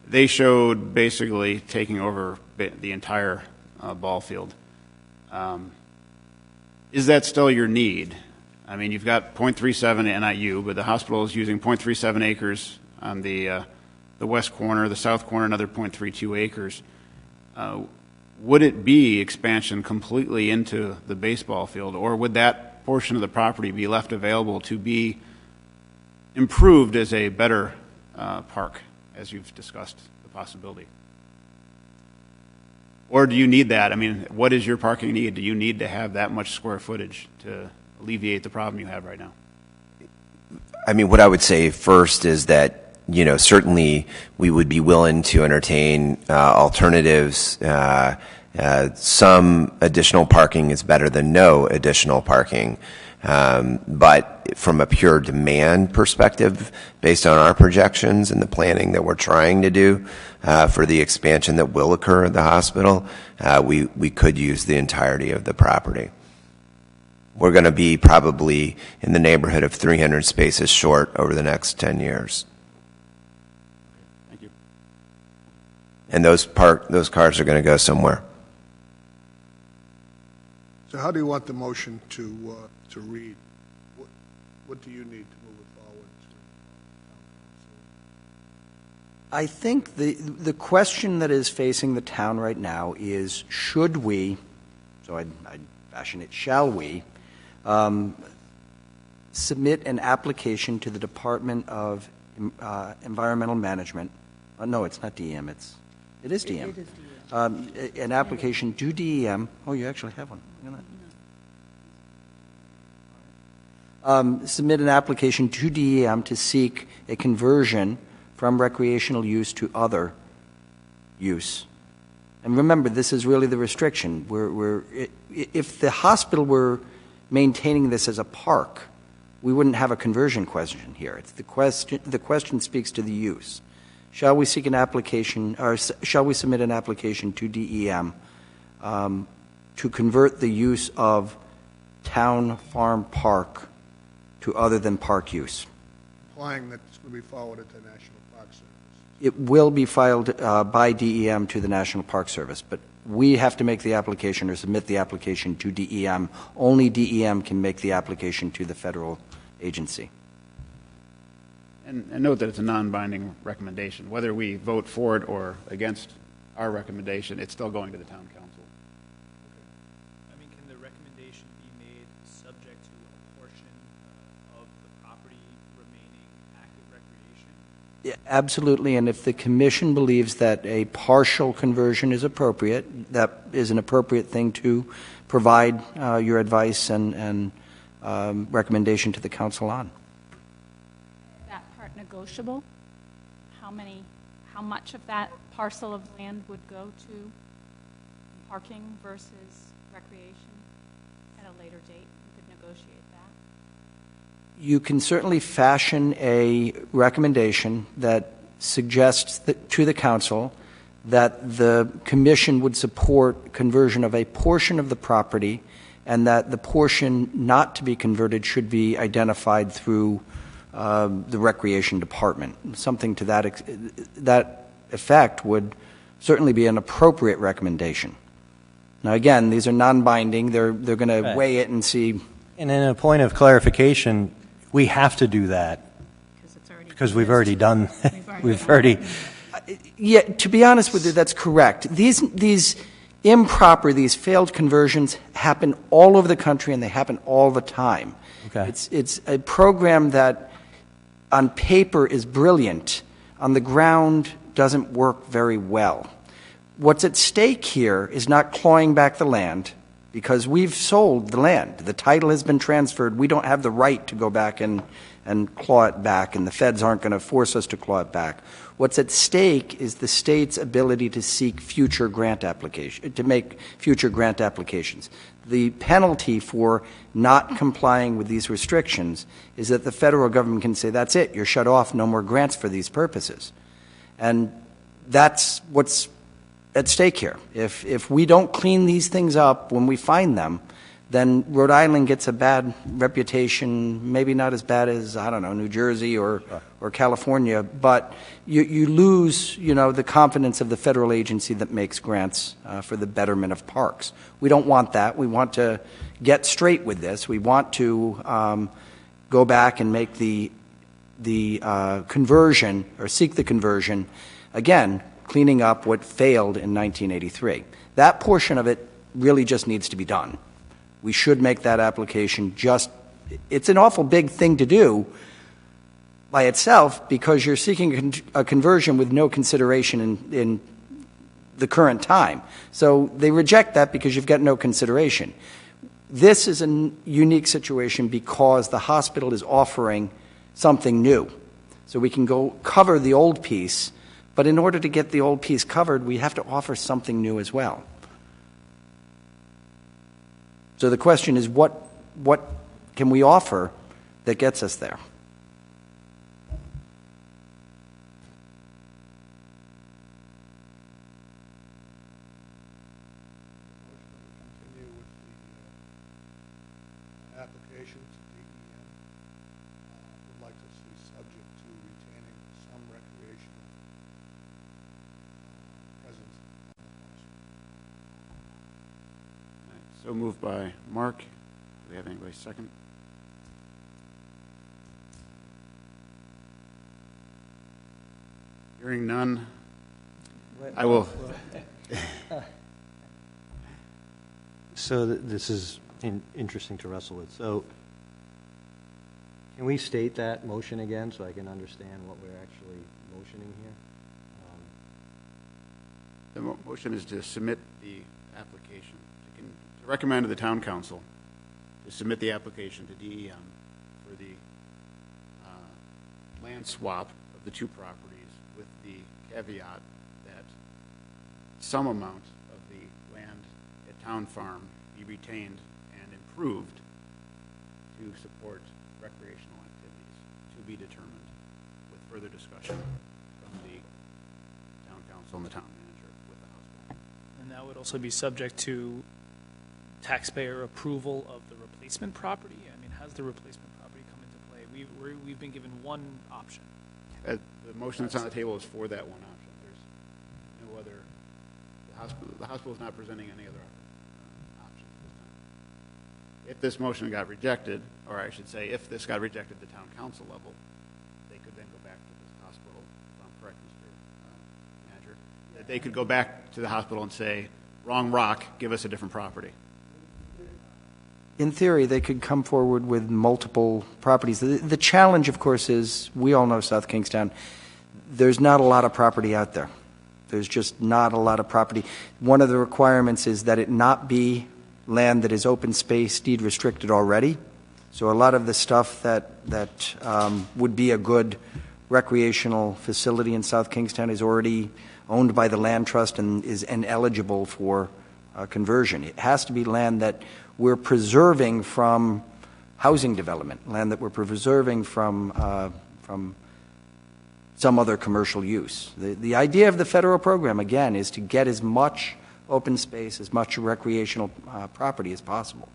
they showed basically taking over the entire ball field. Is that still your need? I mean, you've got 0.37 NIU, but the hospital is using 0.37 acres on the west corner, the south corner, another 0.32 acres. Would it be expansion completely into the baseball field, or would that portion of the property be left available to be improved as a better park, as you've discussed the possibility? Or do you need that? I mean, what is your parking need? Do you need to have that much square footage to alleviate the problem you have right now? I mean, what I would say first is that, you know, certainly we would be willing to entertain alternatives. Some additional parking is better than no additional parking. But from a pure demand perspective, based on our projections and the planning that we're trying to do for the expansion that will occur at the hospital, we could use the entirety of the property. We're going to be probably in the neighborhood of 300 spaces short over the next 10 years. Thank you. And those cars are going to go somewhere. So how do you want the motion to read? What do you need to move it forward? I think the question that is facing the town right now is, should we, so I'd fashion it, shall we, submit an application to the Department of Environmental Management? No, it's not DEM. It is DEM. It is DEM. An application to DEM. Oh, you actually have one. Look at that. Submit an application to DEM to seek a conversion from recreational use to other use. And remember, this is really the restriction. If the hospital were maintaining this as a park, we wouldn't have a conversion question here. The question speaks to the use. shall we seek an application, or shall we submit an application to DEM to convert the use of town farm park to other than park use? Implying that it's going to be forwarded to National Park Service. It will be filed by DEM to the National Park Service, but we have to make the application or submit the application to DEM. Only DEM can make the application to the federal agency. And note that it's a non-binding recommendation. Whether we vote for it or against our recommendation, it's still going to the town council. I mean, can the recommendation be made subject to a portion of the property remaining active recreation? Yeah, absolutely, and if the commission believes that a partial conversion is appropriate, that is an appropriate thing to provide your advice and recommendation to the council on. That part negotiable? How much of that parcel of land would go to parking versus recreation at a later date? We could negotiate that. You can certainly fashion a recommendation that suggests to the council that the commission would support conversion of a portion of the property and that the portion not to be converted should be identified through the recreation department. Something to that effect would certainly be an appropriate recommendation. Now, again, these are non-binding. They're going to weigh it and see. And in a point of clarification, we have to do that because we've already done. We've already. Yeah, to be honest with you, that's correct. These improper, these failed conversions happen all over the country, and they happen all the time. Okay. It's a program that, on paper, is brilliant. On the ground, doesn't work very well. What's at stake here is not clawing back the land, because we've sold the land. The title has been transferred. We don't have the right to go back and claw it back, and the feds aren't going to force us to claw it back. What's at stake is the state's ability to seek future grant application, to make future grant applications. The penalty for not complying with these restrictions is that the federal government can say, that's it, you're shut off, no more grants for these purposes. And that's what's at stake here. If we don't clean these things up when we find them, then Rhode Island gets a bad reputation, maybe not as bad as, I don't know, New Jersey or California, but you lose, the confidence of the federal agency that makes grants for the betterment of parks. We don't want that. We want to get straight with this. We want to go back and make the conversion, or seek the conversion, again, cleaning up what failed in 1983. That portion of it really just needs to be done. We should make that application it's an awful big thing to do by itself because you're seeking a conversion with no consideration in the current time. So they reject that because you've got no consideration. This is a unique situation because the hospital is offering something new. So we can go cover the old piece, but in order to get the old piece covered, we have to offer something new as well. So the question is, what can we offer that gets us there? Continue with the application to DEM. Would like to see subject to retaining some recreational presence. So moved by Mark. Do we have anybody second? Hearing none, I will. So this is interesting to wrestle with. So can we state that motion again so I can understand what we're actually motioning here? The motion is to submit the application, to recommend to the town council to submit the application to DEM for the land swap of the two properties, with the caveat that some amount of the land at Town Farm be retained and improved to support recreational activities, to be determined with further discussion from the council and the town manager with the hospital. And that would also be subject to taxpayer approval of the replacement property? I mean, has the replacement property come into play? We've been given one option. The motion that's on the table is for that one option. There's no other, the hospital is not presenting any other options at this time. If this motion got rejected, or I should say, if this got rejected at the town council level, they could then go back to this hospital, if I'm correct, Mr. Manager, that they could go back to the hospital and say, wrong rock, give us a different property. In theory, they could come forward with multiple properties. The challenge, of course, is, we all know South Kingstown, there's not a lot of property out there. There's just not a lot of property. One of the requirements is that it not be land that is open space, deed restricted already. So a lot of the stuff that would be a good recreational facility in South Kingstown is already owned by the land trust and is ineligible for conversion. It has to be land that we're preserving from housing development, land that we're preserving from some other commercial use. The idea of the federal program, again, is to get as much open space, as much recreational property as possible.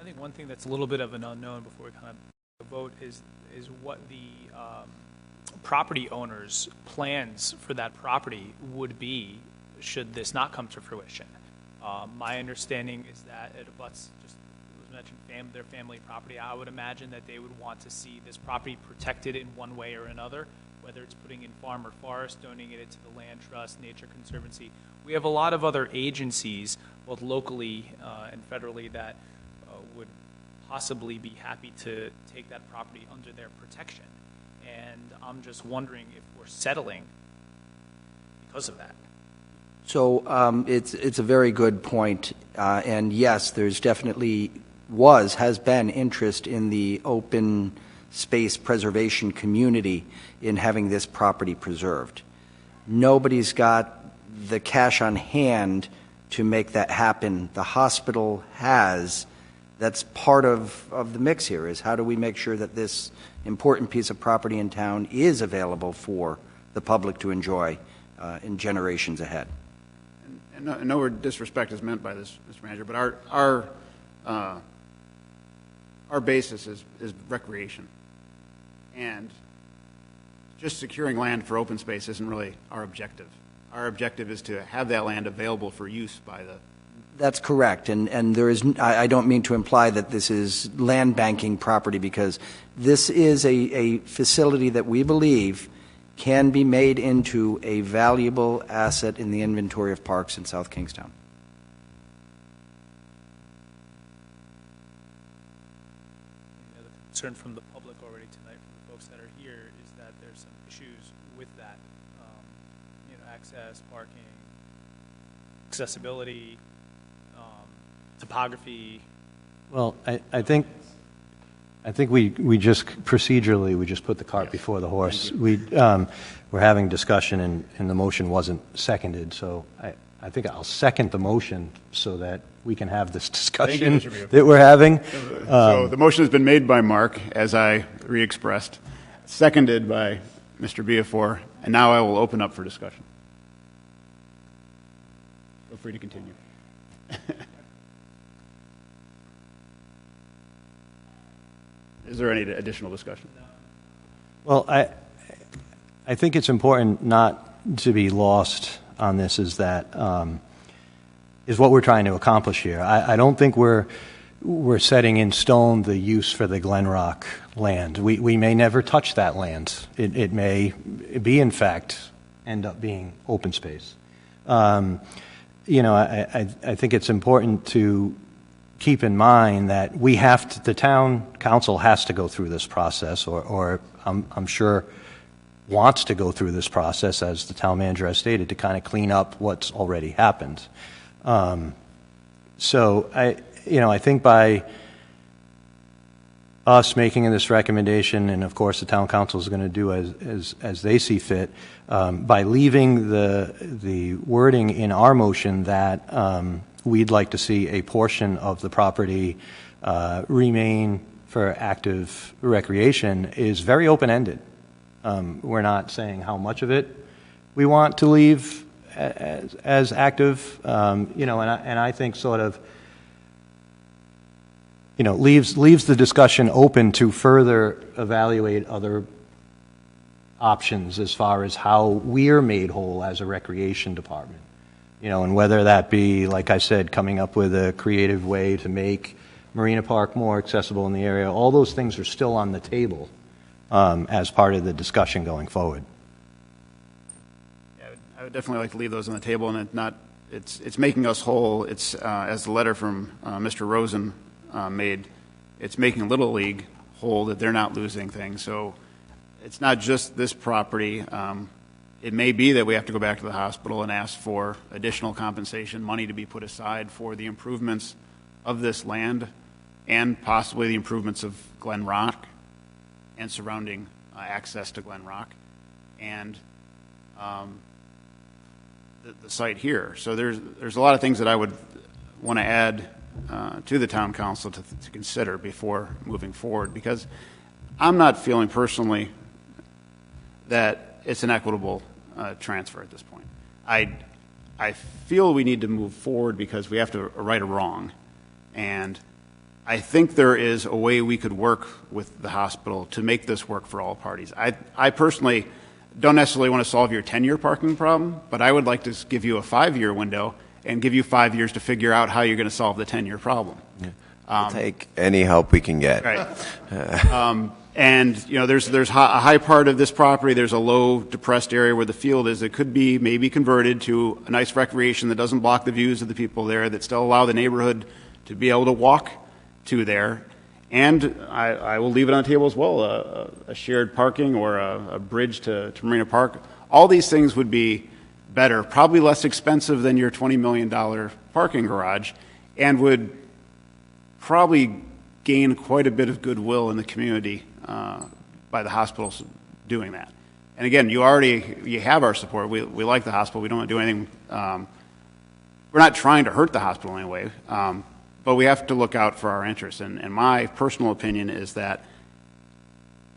I think one thing that's a little bit of an unknown before we kind of vote is what the property owner's plans for that property would be should this not come to fruition. My understanding is that it abuts, just it was mentioned, their family property. I would imagine that they would want to see this property protected in one way or another, whether it's putting in farm or forest, donating it to the Land Trust, Nature Conservancy. We have a lot of other agencies, both locally and federally, that would possibly be happy to take that property under their protection. And I'm just wondering if we're settling because of that. So it's a very good point, and yes, there's definitely has been interest in the open space preservation community in having this property preserved. Nobody's got the cash on hand to make that happen. The hospital has. That's part of the mix here, is how do we make sure that this important piece of property in town is available for the public to enjoy in generations ahead. And no disrespect is meant by this, Mr. Manager, but our basis is recreation, and just securing land for open space isn't really our objective. Our objective is to have that land available for use by the. That's correct, and there is. I don't mean to imply that this is land banking property, because this is a facility that we believe can be made into a valuable asset in the inventory of parks in South Kingstown. The other concern from the public already tonight, from the folks that are here, is that there's some issues with that. Access, parking, accessibility, topography. Well, I think we just procedurally we just put the cart before the horse. We're having discussion and the motion wasn't seconded, so I think I'll second the motion so that we can have this discussion that we're having. So the motion has been made by Mark, as I re-expressed, seconded by Mr. Biafor, and now I will open up for discussion. Feel free to continue. Is there any additional discussion? Well, I think it's important not to be lost on this is that is what we're trying to accomplish here. I don't think we're setting in stone the use for the Glenrock land. We may never touch that land. It may be, in fact, end up being open space. I think it's important to keep in mind that the town council has to go through this process, or I'm sure wants to go through this process, as the town manager has stated, to kind of clean up what's already happened. So I think by us making this recommendation, and of course the town council is going to do as they see fit, by leaving the wording in our motion that we'd like to see a portion of the property remain for active recreation is very open-ended. We're not saying how much of it we want to leave as active, you know, and I think sort of, you know, leaves the discussion open to further evaluate other options as far as how we're made whole as a recreation department. You know, and whether that be, like I said, coming up with a creative way to make Marina Park more accessible in the area, all those things are still on the table as part of the discussion going forward. Yeah, I would definitely like to leave those on the table, and it's making us whole. It's as the letter from Mr. Rosen made, it's making Little League whole, that they're not losing things. So it's not just this property. It may be that we have to go back to the hospital and ask for additional compensation, money to be put aside for the improvements of this land and possibly the improvements of Glen Rock and surrounding access to Glen Rock and the site here. So there's a lot of things that I would want to add to the town council to consider before moving forward, because I'm not feeling personally that it's an equitable transfer at this point. I feel we need to move forward because we have to right a wrong, and I think there is a way we could work with the hospital to make this work for all parties. I personally don't necessarily want to solve your 10-year parking problem, but I would like to give you a 5-year window and give you 5 years to figure out how you're going to solve the 10-year problem. Yeah. We'll take any help we can get. Right. And, you know, there's a high part of this property, there's a low, depressed area where the field is that could be maybe converted to a nice recreation that doesn't block the views of the people there, that still allow the neighborhood to be able to walk to there. And I will leave it on the table as well, a shared parking or a bridge to Marina Park. All these things would be better, probably less expensive than your $20 million parking garage, and would probably gain quite a bit of goodwill in the community by the hospitals doing that. And again, you have our support. We like the hospital. We don't want to do anything. We're not trying to hurt the hospital in any way, but we have to look out for our interests. And my personal opinion is that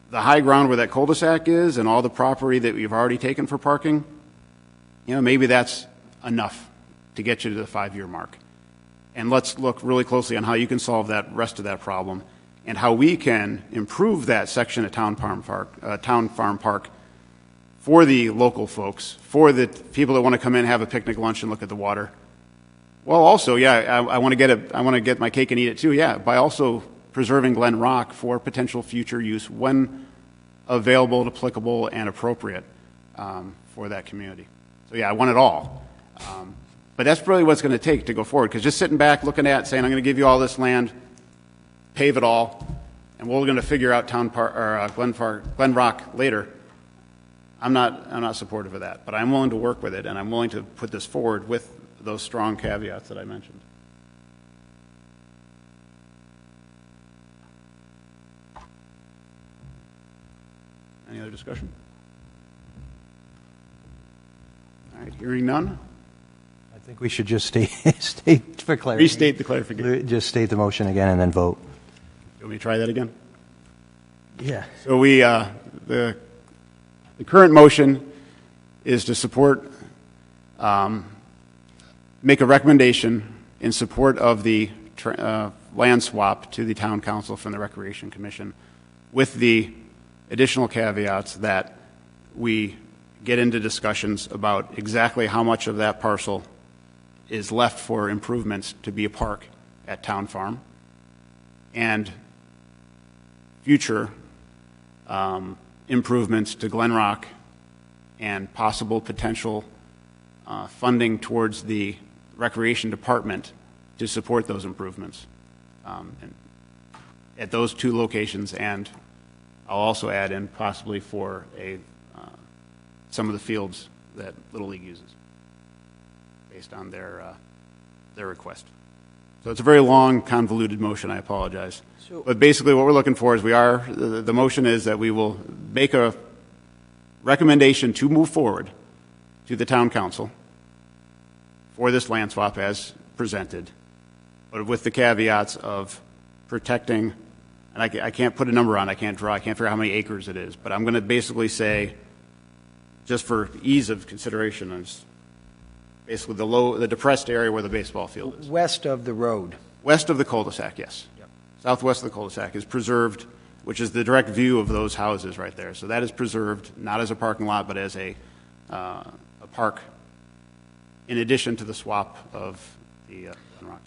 the high ground where that cul-de-sac is and all the property that we've already taken for parking, you know, maybe that's enough to get you to the 5-year mark. And let's look really closely on how you can solve that rest of that problem and how we can improve that section of Town Farm Park for the local folks, for the people that want to come in, have a picnic lunch, and look at the water. Well, also, yeah, I want to get my cake and eat it too. Yeah, by also preserving Glen Rock for potential future use when available, applicable, and appropriate for that community. So yeah, I want it all. But that's really what it's going to take to go forward, because just sitting back, looking at, saying, I'm going to give you all this land, pave it all, and we're going to figure out Glen Rock later. I'm not supportive of that, but I'm willing to work with it, and I'm willing to put this forward with those strong caveats that I mentioned. Any other discussion? All right, hearing none. I think we should just state for clarity. Restate the clarification. Just state the motion again and then vote. You want me to try that again? Yeah. So the current motion is to support, make a recommendation in support of the land swap to the town council from the Recreation Commission, with the additional caveats that we get into discussions about exactly how much of that parcel is left for improvements to be a park at Town Farm, and future improvements to Glen Rock, and possible potential funding towards the Recreation Department to support those improvements at those two locations. And I'll also add in possibly for some of the fields that Little League uses based on their request. So it's a very long, convoluted motion. I apologize. But basically what we're looking for is the motion is that we will make a recommendation to move forward to the town council for this land swap as presented, but with the caveats of protecting, and I can't put a number on, I can't figure out how many acres it is, but I'm going to basically say, just for ease of consideration, Basically, the depressed area where the baseball field is. West of the road. West of the cul-de-sac, yes. Yep. Southwest of the cul-de-sac is preserved, which is the direct view of those houses right there. So that is preserved, not as a parking lot, but as a park, in addition to the swap of the rock.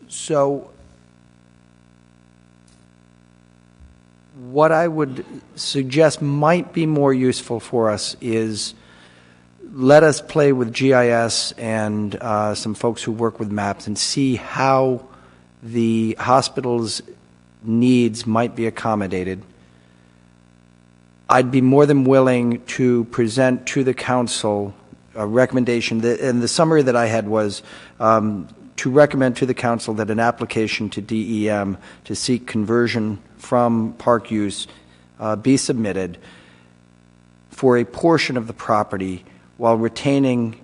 So what I would suggest might be more useful for us is let us play with GIS and some folks who work with maps and see how the hospital's needs might be accommodated. I'd be more than willing to present to the council a recommendation, and the summary that I had was to recommend to the council that an application to DEM to seek conversion from park use be submitted for a portion of the property while retaining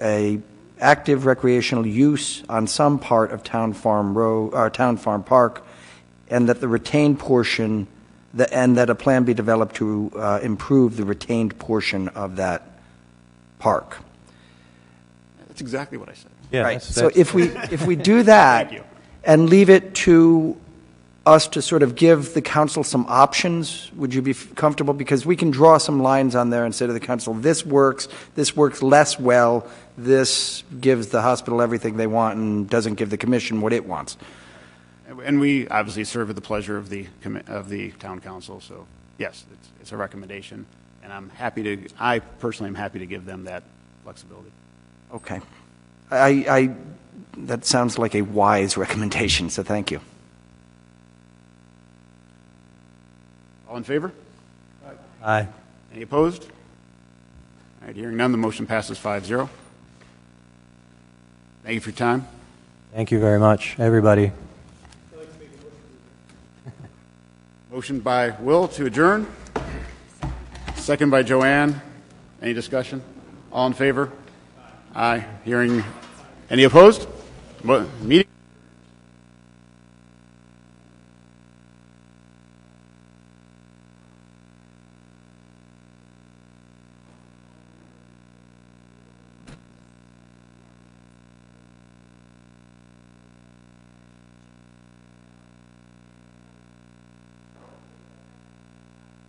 a active recreational use on some part of Town Farm Road or Town Farm Park, and that the retained portion, and that a plan be developed to improve the retained portion of that park. That's exactly what I said. Yeah, right. So if we do that and leave it to us to sort of give the council some options, would you be comfortable? Because we can draw some lines on there and say to the council, this works less well, this gives the hospital everything they want and doesn't give the commission what it wants. And we obviously serve at the pleasure of the town council. So yes, it's a recommendation, and I personally am happy to give them that flexibility. Okay. That sounds like a wise recommendation, so thank you. All in favor? Aye. Any opposed? All right, hearing none, the motion passes 5-0. Thank you for your time. Thank you very much, everybody. Motion by Will to adjourn. Second by Joanne. Any discussion? All in favor? Aye. Hearing. Any opposed? Meeting.